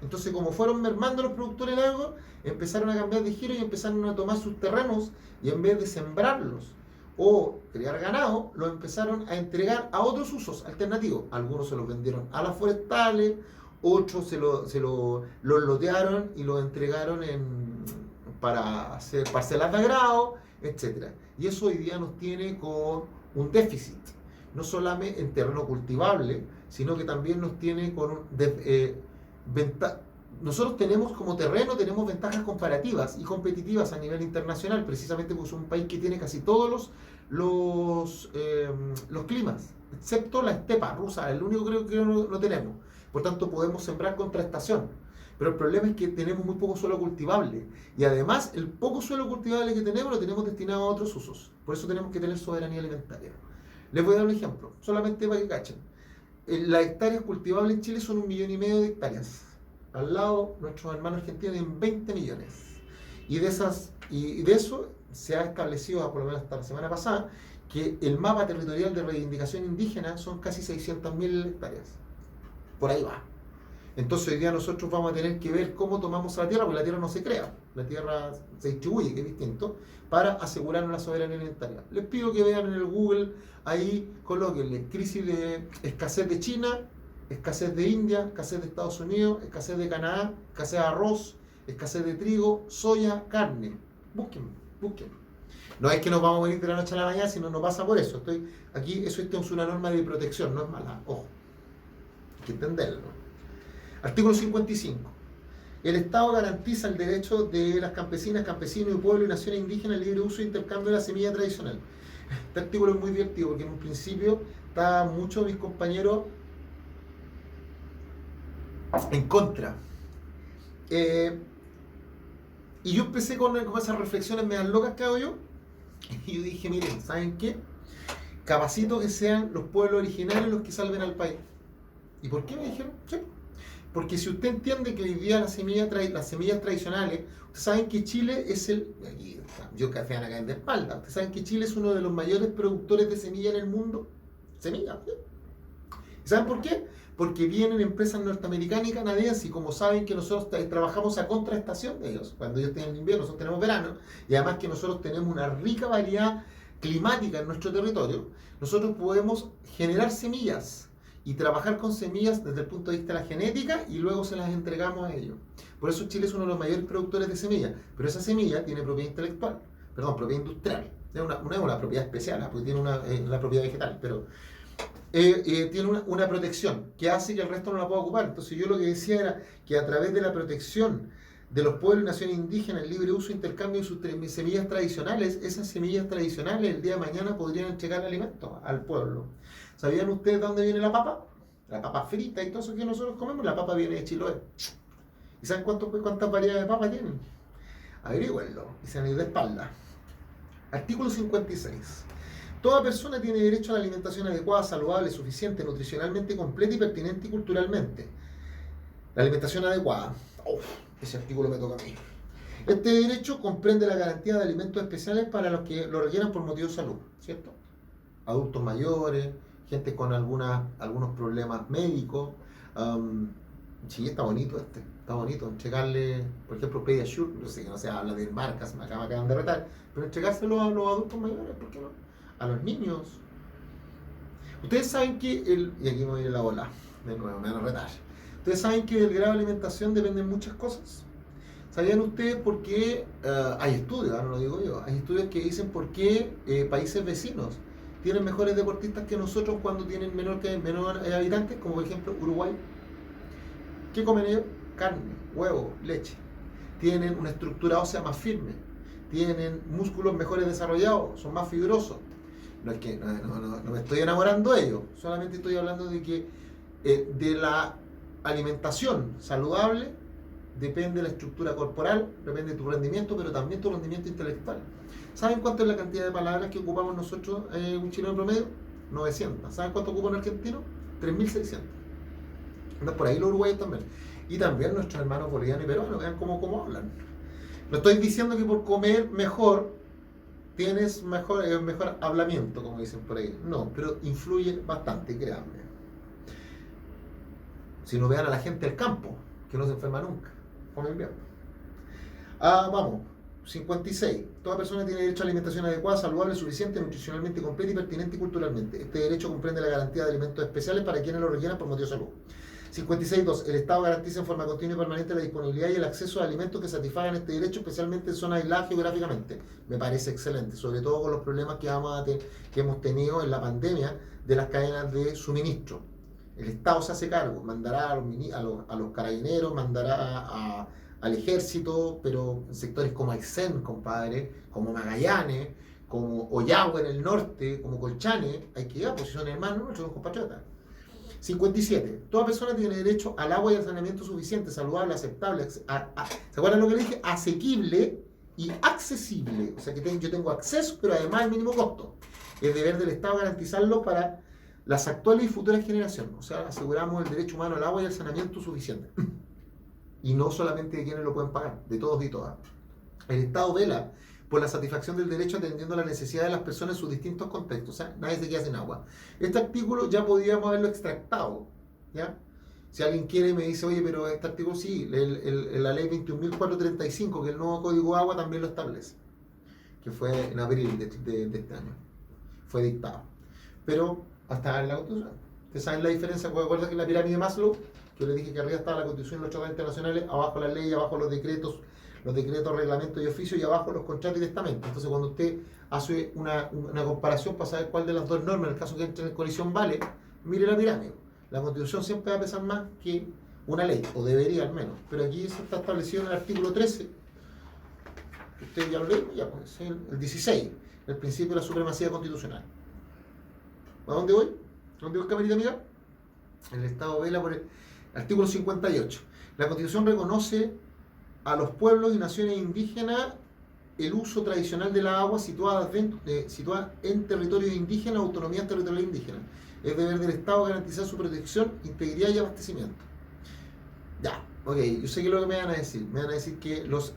Entonces, como fueron mermando los productores del agro, empezaron a cambiar de giro y empezaron a tomar sus terrenos y en vez de sembrarlos o criar ganado, lo empezaron a entregar a otros usos alternativos. Algunos se los vendieron a las forestales, otros los lotearon y los entregaron para hacer parcelas de agrado, etc. Y eso hoy día nos tiene con un déficit, no solamente en terreno cultivable, sino que también nos tiene con nosotros tenemos como terreno, tenemos ventajas comparativas y competitivas a nivel internacional, precisamente porque somos un país que tiene casi todos los climas, excepto la estepa rusa, el único creo que no tenemos. Por tanto, podemos sembrar contra estación. Pero el problema es que tenemos muy poco suelo cultivable. Y además, el poco suelo cultivable que tenemos lo tenemos destinado a otros usos. Por eso tenemos que tener soberanía alimentaria. Les voy a dar un ejemplo, solamente para que cachen. Las hectáreas cultivables en Chile son 1,5 millones de hectáreas. Al lado, nuestros hermanos argentinos tienen 20 millones. Y de eso se ha establecido, por lo menos hasta la semana pasada, que el mapa territorial de reivindicación indígena son casi 600.000 hectáreas. Por ahí va. Entonces hoy día nosotros vamos a tener que ver cómo tomamos la tierra, porque la tierra no se crea, la tierra se distribuye, que es distinto, para asegurarnos la soberanía alimentaria. Les pido que vean en el Google, ahí colóquenle crisis de escasez de China, escasez de India, escasez de Estados Unidos, escasez de Canadá, escasez de arroz, escasez de trigo, soya, carne. Busquen. No es que nos vamos a morir de la noche a la mañana, sino no pasa por eso. Eso es una norma de protección, no es mala, ojo. Hay que entenderlo. Artículo 55. El Estado garantiza el derecho de las campesinas, campesinos y pueblos y naciones indígenas al libre uso e intercambio de la semilla tradicional. Este artículo es muy divertido porque en un principio estaban muchos de mis compañeros en contra. Y yo empecé con esas reflexiones medias locas que hago yo. Y yo dije, miren, ¿saben qué? Capacito que sean los pueblos originarios los que salven al país. ¿Y por qué me dijeron? Sí. Porque si usted entiende que hoy día las semillas tradicionales, ustedes saben que Chile es yo café a la caer de espalda, ustedes saben que Chile es uno de los mayores productores de semilla en el mundo. Semillas, ¿sí? ¿Y saben por qué? Porque vienen empresas norteamericanas y canadienses y como saben que nosotros trabajamos a contraestación de ellos, cuando ellos tienen invierno, nosotros tenemos verano, y además que nosotros tenemos una rica variedad climática en nuestro territorio, nosotros podemos generar semillas y trabajar con semillas desde el punto de vista de la genética y luego se las entregamos a ellos. Por eso Chile es uno de los mayores productores de semillas, pero esa semilla tiene propiedad industrial, no es una propiedad especial, porque tiene la propiedad vegetal, pero tiene una protección que hace que el resto no la pueda ocupar. Entonces yo lo que decía era que a través de la protección de los pueblos y naciones indígenas, el libre uso e intercambio de sus semillas tradicionales, esas semillas tradicionales el día de mañana podrían entregar alimento al pueblo. ¿Sabían ustedes de dónde viene la papa? La papa frita y todo eso que nosotros comemos, la papa viene de Chiloé. ¿Y saben cuántas variedades de papa tienen? Averígüenlo y se han ido de espalda. Artículo 56. Toda persona tiene derecho a la alimentación adecuada, saludable, suficiente, nutricionalmente completa y pertinente y culturalmente. La alimentación adecuada. Ese artículo me toca a mí. Este derecho comprende la garantía de alimentos especiales para los que lo requieran por motivos de salud, ¿cierto? Adultos mayores, gente con algunos problemas médicos. Sí, está bonito está bonito. Entregarle, por ejemplo, Pediasure, yo sé que no se habla de marcas, me acaban de retar, pero entregárselo a los adultos mayores, ¿por qué no? A los niños. Ustedes saben que y aquí me voy a la ola, de nuevo, me van a retar. Ustedes saben que del grado de alimentación dependen muchas cosas. ¿Sabían ustedes por qué? Hay estudios, no lo digo yo, hay estudios que dicen por qué países vecinos tienen mejores deportistas que nosotros cuando tienen menor habitantes, como por ejemplo Uruguay. ¿Qué comen ellos? Carne, huevo, leche. Tienen una estructura ósea más firme, tienen músculos mejores desarrollados, son más fibrosos. No es que no me estoy enamorando de ellos, solamente estoy hablando de que de la alimentación saludable depende la estructura corporal, depende de tu rendimiento, pero también tu rendimiento intelectual. ¿Saben cuánto es la cantidad de palabras que ocupamos nosotros, un chileno promedio? 900. ¿Saben cuánto ocupa un argentino? 3.600. Andan por ahí los uruguayos también. Y también nuestros hermanos bolivianos y peruanos, vean cómo hablan. No estoy diciendo que por comer mejor tienes mejor hablamiento, como dicen por ahí. No, pero influye bastante, créanme. Si no, vean a la gente del campo, que no se enferma nunca, comen bien. Vamos, 56. Toda persona tiene derecho a alimentación adecuada, saludable, suficiente, nutricionalmente completa y pertinente y culturalmente. Este derecho comprende la garantía de alimentos especiales para quienes lo requieran por motivo de salud. 56.2. El Estado garantiza en forma continua y permanente la disponibilidad y el acceso a alimentos que satisfagan este derecho, especialmente en zonas aisladas geográficamente. Me parece excelente, sobre todo con los problemas que hemos tenido en la pandemia de las cadenas de suministro. El Estado se hace cargo, mandará a los carabineros, mandará al ejército, pero en sectores como Aysén, compadre, como Magallanes, como Ollagüe en el norte, como Colchane, hay que ir a posiciones hermanos, nuestros compatriotas. 57. Toda persona tiene derecho al agua y al saneamiento suficiente, saludable, aceptable. ¿Se acuerdan lo que le dije? Asequible y accesible. O sea que yo tengo acceso, pero además al mínimo costo. Es deber del Estado garantizarlo para las actuales y futuras generaciones. O sea, aseguramos el derecho humano al agua y al saneamiento suficiente. Y no solamente de quienes lo pueden pagar, de todos y todas. El Estado vela por la satisfacción del derecho atendiendo a la necesidad de las personas en sus distintos contextos. O sea, nadie se queda sin agua. Este artículo ya podríamos haberlo extractado, ¿ya? Si alguien quiere me dice, oye, pero este artículo sí, la ley 21.435, que es el nuevo Código de Agua, también lo establece, que fue en abril de este año, fue dictado. Pero hasta en la Constitución. ¿Ustedes saben la diferencia? ¿Te acuerdas que en la pirámide de Maslow, que yo les dije que arriba estaba la Constitución y los tratados internacionales, abajo la ley, abajo los decretos, reglamentos y oficios, y abajo los contratos y testamentos? Entonces, cuando usted hace una comparación para saber cuál de las dos normas, en el caso que entre en colisión, vale, mire la pirámide. La Constitución siempre va a pesar más que una ley, o debería al menos. Pero aquí eso está establecido en el artículo 13. Usted ya lo lee, ya pues, el 16, el principio de la supremacía constitucional. ¿A dónde voy? ¿A dónde voy, camarita amiga? El Estado vela por el artículo 58. La Constitución reconoce a los pueblos y naciones indígenas el uso tradicional de la agua situada en territorios indígenas o autonomías territoriales indígenas. Es deber del Estado garantizar su protección, integridad y abastecimiento. Ya, ok, yo sé que lo que me van a decir. Me van a decir que los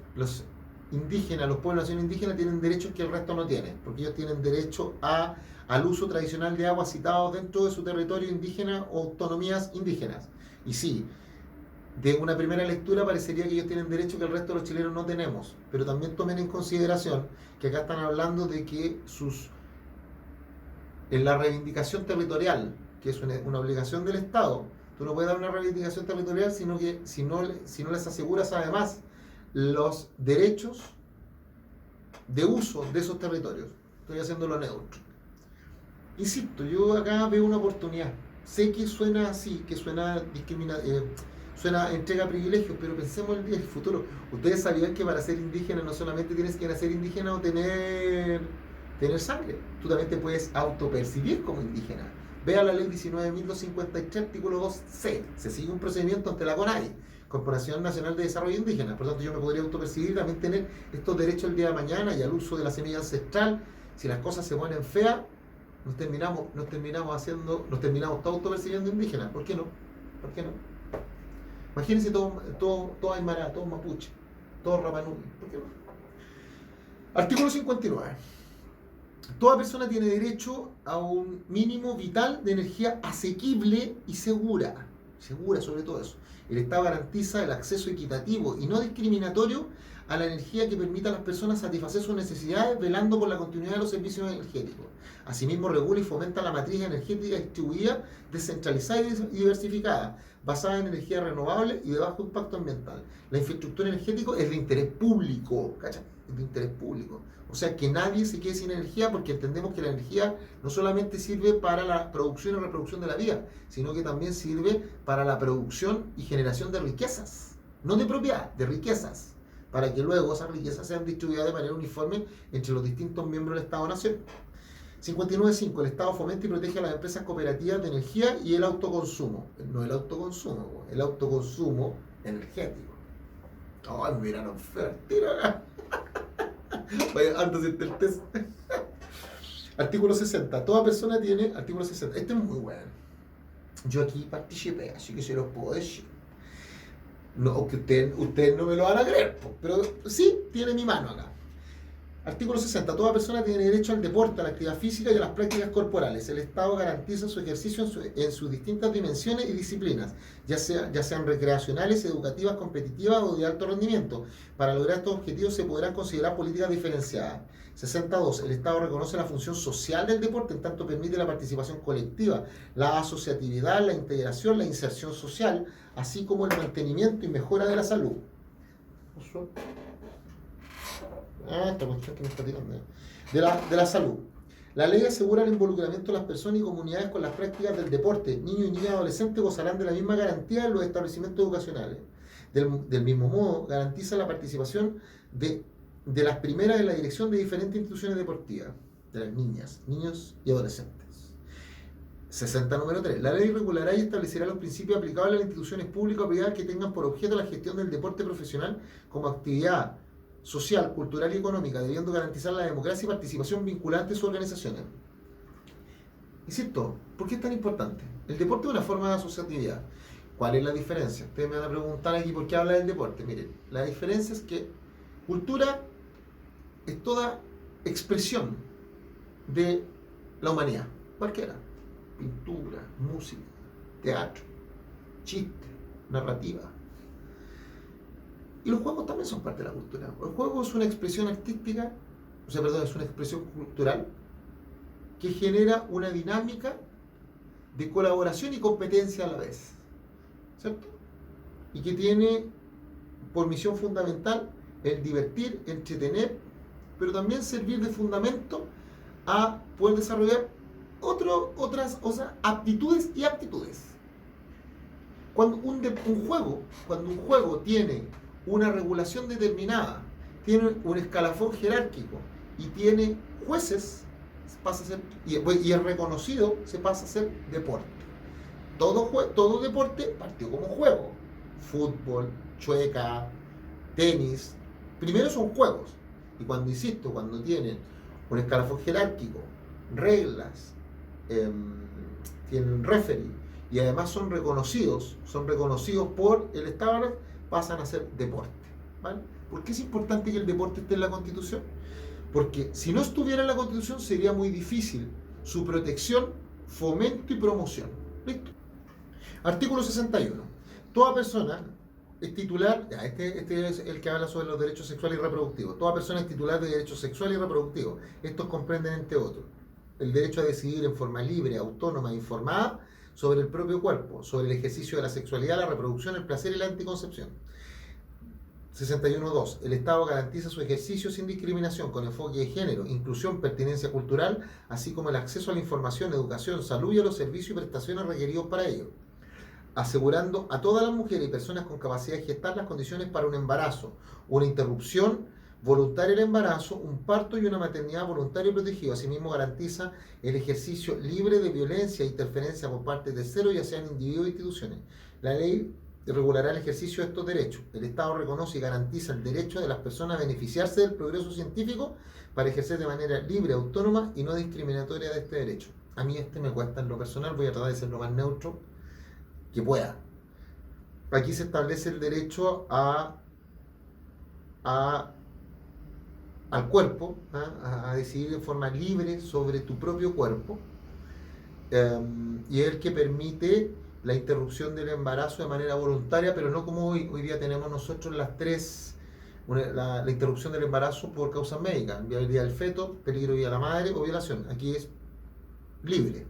indígenas, los pueblos y naciones indígenas tienen derechos que el resto no tiene, porque ellos tienen derecho al uso tradicional de agua citado dentro de su territorio indígena o autonomías indígenas. Y sí, de una primera lectura parecería que ellos tienen derecho que el resto de los chilenos no tenemos, pero también tomen en consideración que acá están hablando de que en la reivindicación territorial, que es una obligación del Estado, tú no puedes dar una reivindicación territorial sino que si no les aseguras además los derechos de uso de esos territorios. Estoy haciéndolo neutro. Insisto, yo acá veo una oportunidad. Sé que suena así, que suena suena entrega privilegios, pero pensemos en el futuro. Ustedes sabían que para ser indígena no solamente tienes que nacer indígena o tener sangre, tú también te puedes autopercibir como indígena. Vea la ley 19.253, artículo 2C. Se sigue un procedimiento ante la CONADI, Corporación Nacional de Desarrollo Indígena. Por lo tanto, yo me podría autopercibir y también tener estos derechos el día de mañana y al uso de la semilla ancestral. Si las cosas se ponen feas, nos terminamos todos autopercibiendo indígenas. ¿Por qué no? ¿Por qué no? Imagínense todo aymara, todo mapuche, todo rapanui. ¿Por qué no? Artículo 59. Toda persona tiene derecho a un mínimo vital de energía asequible y segura. Segura sobre todo eso. El Estado garantiza el acceso equitativo y no discriminatorio a la energía que permita a las personas satisfacer sus necesidades, velando por la continuidad de los servicios energéticos. Asimismo, regula y fomenta la matriz energética distribuida, descentralizada y diversificada, basada en energía renovable y de bajo impacto ambiental. La infraestructura energética es de interés público, ¿cachai? Es de interés público. O sea, que nadie se quede sin energía, porque entendemos que la energía no solamente sirve para la producción y reproducción de la vida, sino que también sirve para la producción y generación de riquezas. No de propiedad, de riquezas, para que luego esas riquezas sean distribuidas de manera uniforme entre los distintos miembros del Estado-Nación. 59.5. El Estado fomenta y protege a las empresas cooperativas de energía y el autoconsumo. No el autoconsumo, el autoconsumo energético. Ay, mira, no feo, tiro acá. Vaya, antes de el test. Artículo 60. Toda persona tiene... Artículo 60. Este es muy bueno. Yo aquí participé, así que se los puedo decir. No, que ustedes no me lo van a creer, pero sí tiene mi mano acá. Artículo 60. Toda persona tiene derecho al deporte, a la actividad física y a las prácticas corporales. El Estado garantiza su ejercicio en sus distintas dimensiones y disciplinas, ya sean recreacionales, educativas, competitivas o de alto rendimiento. Para lograr estos objetivos se podrán considerar políticas diferenciadas. 62. El Estado reconoce la función social del deporte, en tanto permite la participación colectiva, la asociatividad, la integración, la inserción social, así como el mantenimiento y mejora de la salud. Esta cuestión que me está tirando. De la salud. La ley asegura el involucramiento de las personas y comunidades con las prácticas del deporte. Niños y niñas adolescentes gozarán de la misma garantía en los establecimientos educacionales. Del mismo modo, garantiza la participación de las primeras en la dirección de diferentes instituciones deportivas, de las niñas, niños y adolescentes. 60, número 3. La ley regulará y establecerá los principios aplicables a las instituciones públicas o privadas que tengan por objeto la gestión del deporte profesional como actividad social, cultural y económica, debiendo garantizar la democracia y participación vinculante de sus organizaciones. Insisto, ¿por qué es tan importante? El deporte es una forma de asociatividad. ¿Cuál es la diferencia? Ustedes me van a preguntar aquí por qué habla del deporte. Miren, la diferencia es que cultura es toda expresión de la humanidad, cualquiera. Pintura, música, teatro, chiste, narrativa. Y los juegos también son parte de la cultura. El juego es una expresión artística, es una expresión cultural que genera una dinámica de colaboración y competencia a la vez, ¿cierto? Y que tiene por misión fundamental el divertir, entretener, pero también servir de fundamento a poder desarrollar otras aptitudes y aptitudes. Cuando un juego tiene una regulación determinada, tiene un escalafón jerárquico y tiene jueces, pasa a ser, y es reconocido, se pasa a ser deporte. Todo deporte partió como juego. Fútbol, chueca, tenis, primero son juegos. Y cuando tienen un escalafón jerárquico, reglas, tienen referee y además son reconocidos por el Estado, pasan a ser deporte, ¿vale? ¿Por qué es importante que el deporte esté en la Constitución? Porque si no estuviera en la Constitución sería muy difícil su protección, fomento y promoción. ¿Listo? Artículo 61. Toda persona es titular, este es el que habla sobre los derechos sexuales y reproductivos. Toda persona es titular de derechos sexuales y reproductivos. Estos comprenden, entre otros, el derecho a decidir en forma libre, autónoma e informada sobre el propio cuerpo, sobre el ejercicio de la sexualidad, la reproducción, el placer y la anticoncepción. 61.2. El Estado garantiza su ejercicio sin discriminación, con enfoque de género, inclusión, pertinencia cultural, así como el acceso a la información, educación, salud y a los servicios y prestaciones requeridos para ello, asegurando a todas las mujeres y personas con capacidad de gestar las condiciones para un embarazo, una interrupción voluntaria del embarazo, un parto y una maternidad voluntaria y protegida. Asimismo, garantiza el ejercicio libre de violencia e interferencia por parte de terceros, ya sean individuos o instituciones. La ley regulará el ejercicio de estos derechos. El Estado reconoce y garantiza el derecho de las personas a beneficiarse del progreso científico para ejercer de manera libre, autónoma y no discriminatoria de este derecho. A mí me cuesta en lo personal, voy a tratar de ser lo más neutro que pueda. Aquí se establece el derecho al cuerpo, a decidir de forma libre sobre tu propio cuerpo, y es el que permite la interrupción del embarazo de manera voluntaria, pero no como hoy día tenemos nosotros la interrupción del embarazo por causas médicas, viabilidad del feto, peligro de vida de la madre o violación. Aquí es libre.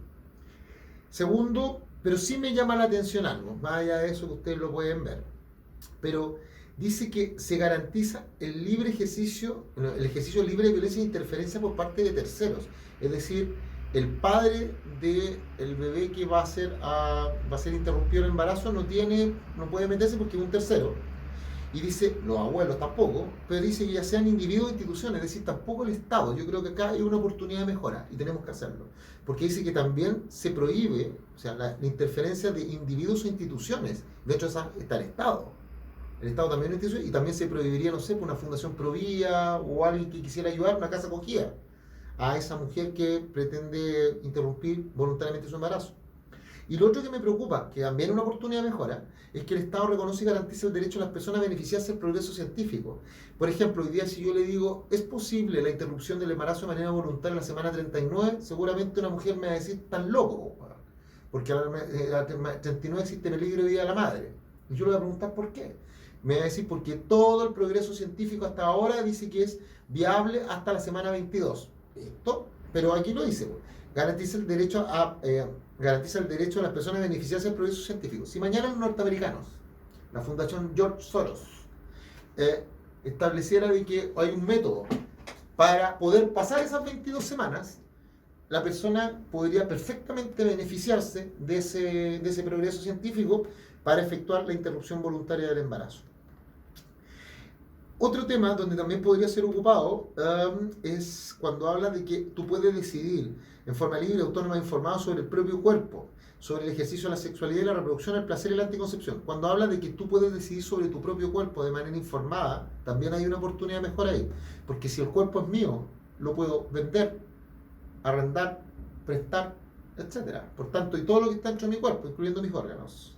Segundo, pero sí me llama la atención algo, más allá de eso que ustedes lo pueden ver, pero dice que se garantiza el ejercicio libre de violencia e interferencia por parte de terceros, es decir, el padre del bebé que va a ser interrumpido el embarazo no puede meterse porque es un tercero. Y dice, los abuelos tampoco, pero dice que ya sean individuos o instituciones, es decir, tampoco el Estado. Yo creo que acá hay una oportunidad de mejora y tenemos que hacerlo. Porque dice que también se prohíbe, la interferencia de individuos o instituciones. De hecho, está el Estado. El Estado también es una institución y también se prohibiría, no sé, por una fundación Provía o alguien que quisiera ayudar, una casa acogida a esa mujer que pretende interrumpir voluntariamente su embarazo. Y lo otro que me preocupa, que también es una oportunidad de mejora, es que el Estado reconoce y garantiza el derecho de las personas a beneficiarse del progreso científico. Por ejemplo, hoy día si yo le digo, ¿es posible la interrupción del embarazo de manera voluntaria en la semana 39? Seguramente una mujer me va a decir, tan loco, porque a la 39 existe peligro de vida de la madre. Y yo le voy a preguntar por qué. Me va a decir, porque todo el progreso científico hasta ahora dice que es viable hasta la semana 22. ¿Listo? Pero aquí lo dice, garantiza el derecho a las personas a beneficiarse del progreso científico. Si mañana los norteamericanos, la Fundación George Soros, estableciera de que hay un método para poder pasar esas 22 semanas, la persona podría perfectamente beneficiarse de ese progreso científico para efectuar la interrupción voluntaria del embarazo. Otro tema donde también podría ser ocupado es cuando habla de que tú puedes decidir en forma libre, autónoma e informada sobre el propio cuerpo, sobre el ejercicio de la sexualidad y la reproducción, el placer y la anticoncepción. Cuando habla de que tú puedes decidir sobre tu propio cuerpo de manera informada, también hay una oportunidad de mejora ahí. Porque si el cuerpo es mío, lo puedo vender, arrendar, prestar, etcétera. Por tanto, y todo lo que está dentro de mi cuerpo, incluyendo mis órganos,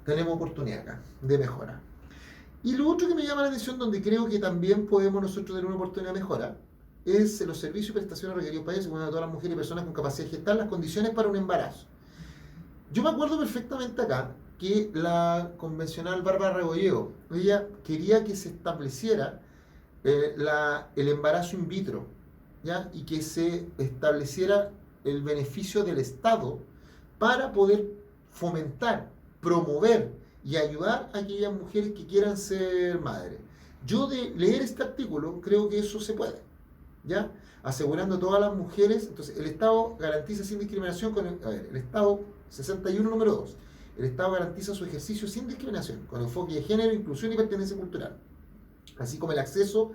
tenemos oportunidad acá de mejora. Y lo otro que me llama la atención, donde creo que también podemos nosotros tener una oportunidad de mejora, es los servicios y prestaciones requeridos para ellos, según a todas las mujeres y personas con capacidad de gestar, las condiciones para un embarazo. Yo me acuerdo perfectamente acá que la convencional Bárbara Rebolledo, ella quería que se estableciera el embarazo in vitro, ¿ya? Y que se estableciera el beneficio del Estado para poder fomentar, promover y ayudar a aquellas mujeres que quieran ser madres. Yo de leer este artículo creo que eso se puede, ¿ya? Asegurando a todas las mujeres. Entonces el Estado garantiza sin discriminación el Estado 61 número 2. El Estado garantiza su ejercicio sin discriminación, con enfoque de género, inclusión y pertenencia cultural, así como el acceso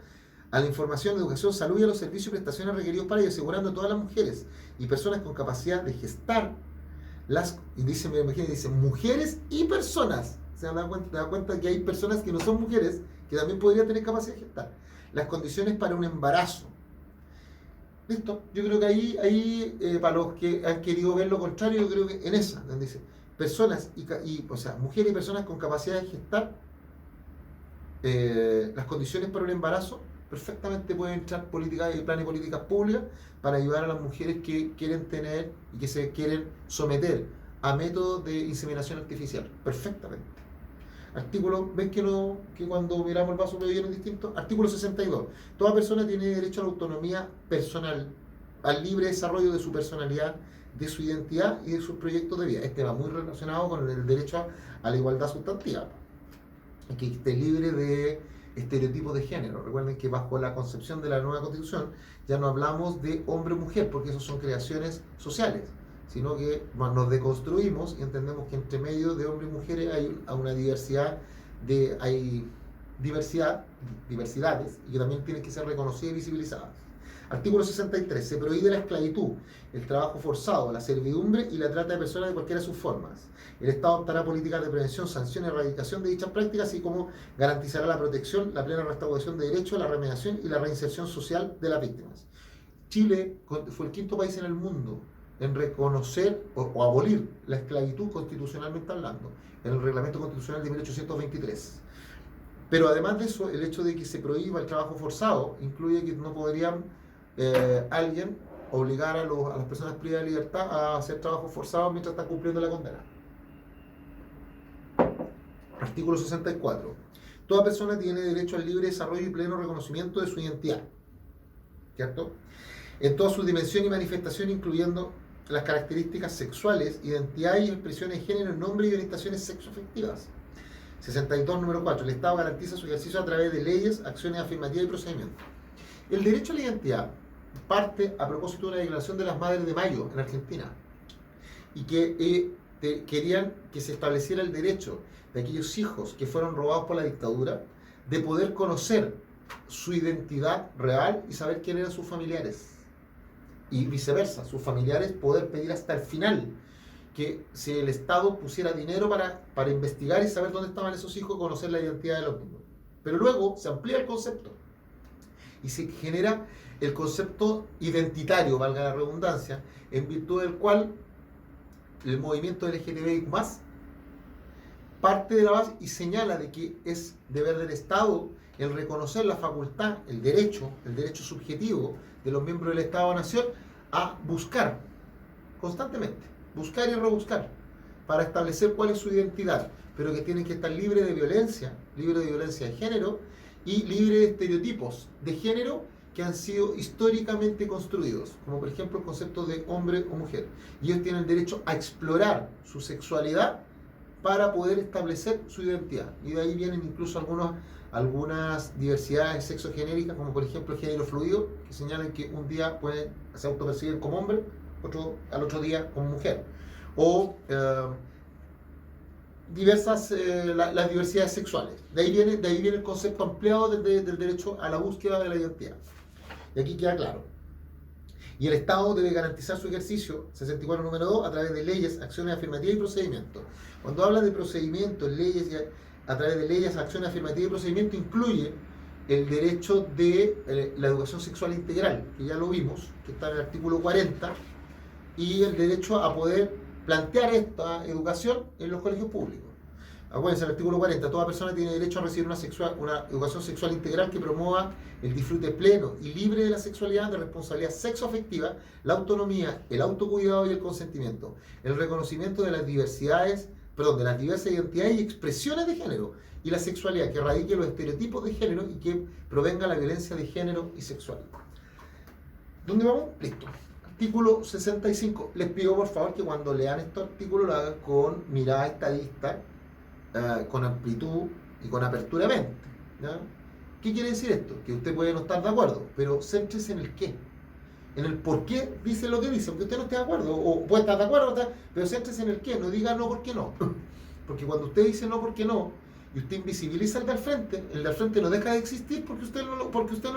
a la información, educación, salud y a los servicios y prestaciones requeridos para ello, asegurando a todas las mujeres y personas con capacidad de gestar y dice, me imagino, dice mujeres y personas. Se da cuenta que hay personas que no son mujeres que también podrían tener capacidad de gestar las condiciones para un embarazo. Listo. Yo creo que ahí para los que han querido ver lo contrario, yo creo que en esa, donde dice personas o sea, mujeres y personas con capacidad de gestar las condiciones para un embarazo, perfectamente pueden entrar políticas y planes y políticas públicas para ayudar a las mujeres que quieren tener y que se quieren someter a métodos de inseminación artificial. Perfectamente. Artículo, ¿ves que cuando miramos el vaso medio lleno es distinto? Artículo 62. Toda persona tiene derecho a la autonomía personal, al libre desarrollo de su personalidad, de su identidad y de sus proyectos de vida. Este va muy relacionado con el derecho a la igualdad sustantiva, que esté libre de estereotipos de género. Recuerden que bajo la concepción de la nueva Constitución ya no hablamos de hombre o mujer, porque esos son creaciones sociales, sino que nos deconstruimos y entendemos que entre medio de hombres y mujeres hay una diversidades y que también tienen que ser reconocidas y visibilizadas. Artículo 63. Se prohíbe la esclavitud, el trabajo forzado, la servidumbre y la trata de personas de cualquiera de sus formas. El Estado adoptará políticas de prevención, sanción y erradicación de dichas prácticas, así como garantizará la protección, la plena restauración de derechos, la remediación y la reinserción social de las víctimas. Chile fue el quinto país en el mundo en reconocer o abolir la esclavitud constitucionalmente hablando, en el Reglamento Constitucional de 1823. Pero además de eso, el hecho de que se prohíba el trabajo forzado incluye que no podrían alguien obligar a las personas privadas de libertad a hacer trabajo forzado mientras están cumpliendo la condena. Artículo 64. Toda persona tiene derecho al libre desarrollo y pleno reconocimiento de su identidad, ¿cierto? En toda su dimensión y manifestación, incluyendo las características sexuales, identidad y expresiones de género, nombre y orientaciones sexoafectivas. 62, número 4. El Estado garantiza su ejercicio a través de leyes, acciones afirmativas y procedimientos. El derecho a la identidad parte a propósito de una declaración de las Madres de Mayo en Argentina, y que querían que se estableciera el derecho de aquellos hijos que fueron robados por la dictadura de poder conocer su identidad real y saber quién eran sus familiares, y viceversa, sus familiares poder pedir hasta el final que si el Estado pusiera dinero para investigar y saber dónde estaban esos hijos, conocer la identidad de los mismos. Pero luego se amplía el concepto y se genera el concepto identitario, valga la redundancia, en virtud del cual el movimiento LGTBI+, parte de la base y señala de que es deber del Estado el reconocer la facultad, el derecho subjetivo de los miembros del Estado-Nación a buscar constantemente, buscar y rebuscar para establecer cuál es su identidad, pero que tienen que estar libres de violencia de género y libre de estereotipos de género que han sido históricamente construidos, como por ejemplo el concepto de hombre o mujer. Y ellos tienen el derecho a explorar su sexualidad para poder establecer su identidad. Y de ahí vienen incluso algunas diversidades sexogenéricas, como por ejemplo el género fluido, que señalan que un día se autoperciben como hombre, al otro día como mujer. O las diversidades sexuales. De ahí viene el concepto ampliado del derecho a la búsqueda de la identidad. Y aquí queda claro. Y el Estado debe garantizar su ejercicio, 64 número 2, a través de leyes, acciones afirmativas y procedimientos. Cuando habla de procedimientos, leyes, a través de leyes, acciones afirmativas y procedimientos, incluye el derecho de la educación sexual integral, que ya lo vimos, que está en el artículo 40, y el derecho a poder plantear esta educación en los colegios públicos. Acuérdense, el artículo 40, toda persona tiene derecho a recibir una educación sexual integral que promueva el disfrute pleno y libre de la sexualidad, de responsabilidad sexoafectiva, la autonomía, el autocuidado y el consentimiento, el reconocimiento de las diversas identidades y expresiones de género y la sexualidad que erradique los estereotipos de género y que provenga la violencia de género y sexual. ¿Dónde vamos? Listo. Artículo 65. Les pido por favor que cuando lean este artículo lo hagan con mirada estadista, con amplitud y con apertura de mente, ¿ya? ¿Qué quiere decir esto? Que usted puede no estar de acuerdo, pero céntrese en el qué, en el por qué dice lo que dice, aunque usted no esté de acuerdo, o puede estar de acuerdo, pero céntrese en el qué, no diga no porque no. Porque cuando usted dice no porque no, y usted invisibiliza el de al frente no deja de existir porque usted no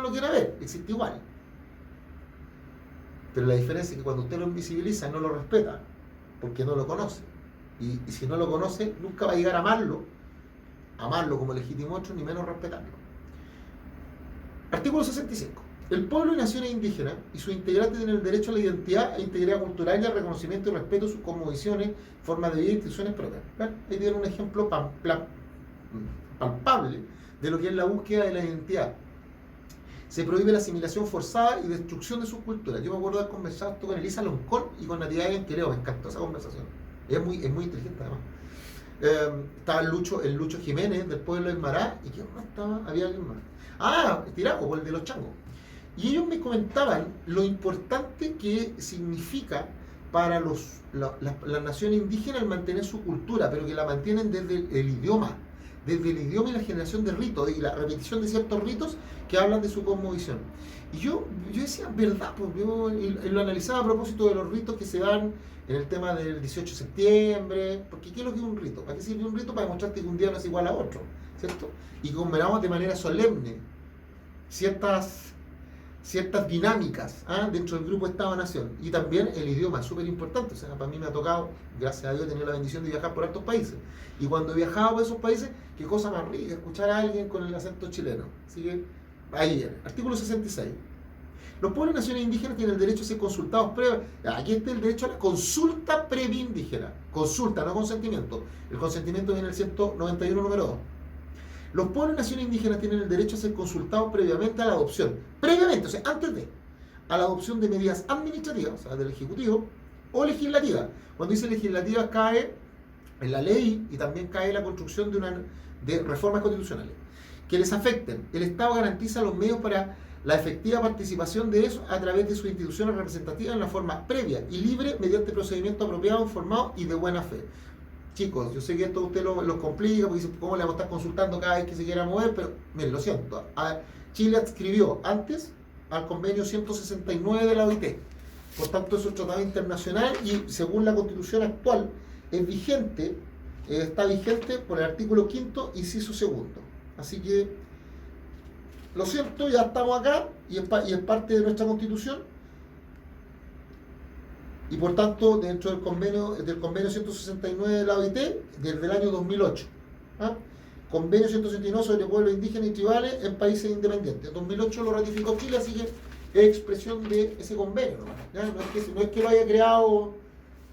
lo quiere ver, existe igual. Pero la diferencia es que cuando usted lo invisibiliza no lo respeta, porque no lo conoce. Y si no lo conoce, nunca va a llegar a amarlo como legítimo otro, ni menos respetarlo. Artículo 65. El pueblo y naciones indígenas y sus integrantes tienen el derecho a la identidad e integridad cultural y al reconocimiento y respeto de sus cosmovisiones, formas de vida e instituciones propias. ¿Ven? Ahí tienen un ejemplo palpable de lo que es la búsqueda de la identidad. Se prohíbe la asimilación forzada y destrucción de sus culturas. Yo me acuerdo de haber conversado esto con Elisa Loncón y con Natividad Bienquereo, me encantó esa conversación. Es muy inteligente además. Estaba el Lucho Jiménez del pueblo del Mará, y ¿quién más estaba? Había alguien más. Tiraco, el de los changos. Y ellos me comentaban lo importante que significa para las naciones indígenas el mantener su cultura, pero que la mantienen desde el idioma y la generación de ritos y la repetición de ciertos ritos que hablan de su cosmovisión. Y yo decía, verdad, pues yo lo analizaba a propósito de los ritos que se dan en el tema del 18 de septiembre, porque ¿qué es lo que es un rito? ¿Para qué sirve un rito? Para demostrarte que un día no es igual a otro, ¿cierto? Y conmemoramos de manera solemne ciertas dinámicas dentro del grupo Estado-Nación. Y también el idioma es súper importante. O sea, para mí me ha tocado, gracias a Dios, tener la bendición de viajar por estos países. Y cuando viajaba por esos países, qué cosa más rica, escuchar a alguien con el acento chileno. Así que, ahí viene. Artículo 66. Los pueblos y naciones indígenas tienen el derecho a ser consultados previamente. Aquí está el derecho a la consulta previa indígena. Consulta, no consentimiento. El consentimiento viene en el 191 número 2. Los pueblos y naciones indígenas tienen el derecho a ser consultados previamente a la adopción. Previamente, o sea, antes de. A la adopción de medidas administrativas, o sea, del Ejecutivo, o legislativas. Cuando dice legislativas cae en la ley y también cae la construcción de reformas constitucionales que les afecten. El Estado garantiza los medios para la efectiva participación de eso a través de sus instituciones representativas en la forma previa y libre mediante procedimientos apropiados, informados y de buena fe. Chicos, yo sé que esto usted lo complica porque dice, ¿cómo le vamos a estar consultando cada vez que se quiera mover? Pero, miren, lo siento. Chile adscribió antes al convenio 169 de la OIT. Por tanto, es un tratado internacional y según la Constitución actual es vigente, está vigente por el artículo 5º, inciso 2º. Así que, lo siento, ya estamos acá y es parte de nuestra Constitución. Y por tanto, dentro del convenio 169 de la OIT, desde el año 2008. Convenio 169 sobre pueblos indígenas y tribales en países independientes. En 2008 lo ratificó Chile, así que es expresión de ese convenio, ¿no? No es que lo haya creado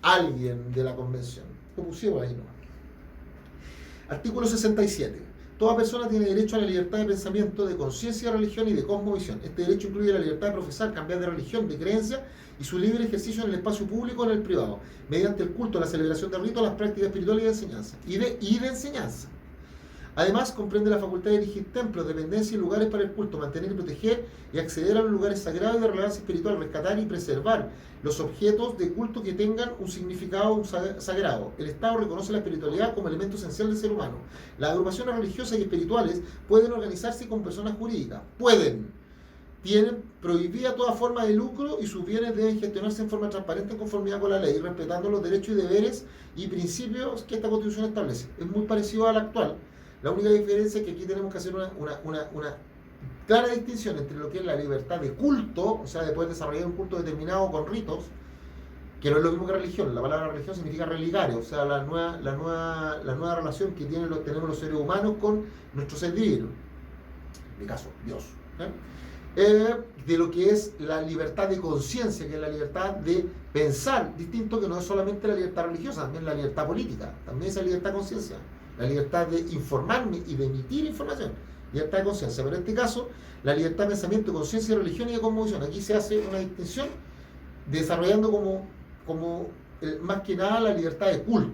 alguien de la convención. Lo pusimos ahí, ¿no? Artículo 67. Toda persona tiene derecho a la libertad de pensamiento, de conciencia, de religión y de cosmovisión. Este derecho incluye la libertad de profesar, cambiar de religión, de creencia y su libre ejercicio en el espacio público o en el privado, mediante el culto, la celebración de ritos, las prácticas espirituales y de enseñanza. Y de enseñanza. Además, comprende la facultad de dirigir templos, dependencias y lugares para el culto, mantener y proteger y acceder a los lugares sagrados y de relevancia espiritual, rescatar y preservar los objetos de culto que tengan un significado sagrado. El Estado reconoce la espiritualidad como elemento esencial del ser humano. Las agrupaciones religiosas y espirituales pueden organizarse con personas jurídicas. Tienen prohibida toda forma de lucro y sus bienes deben gestionarse en forma transparente en conformidad con la ley, respetando los derechos y deberes y principios que esta Constitución establece. Es muy parecido al actual. La única diferencia es que aquí tenemos que hacer una clara distinción entre lo que es la libertad de culto, o sea, de poder desarrollar un culto determinado con ritos, que no es lo mismo que religión. La palabra religión significa religario, o sea, la nueva relación que tenemos los seres humanos con nuestro ser divino, en mi caso, Dios. De lo que es la libertad de conciencia, que es la libertad de pensar distinto, que no es solamente la libertad religiosa, también la libertad política, también es la libertad de conciencia. La libertad de informarme y de emitir información, libertad de conciencia. Pero en este caso, la libertad de pensamiento, conciencia, religión y de cosmovisión. Aquí se hace una distinción desarrollando más que nada la libertad de culto.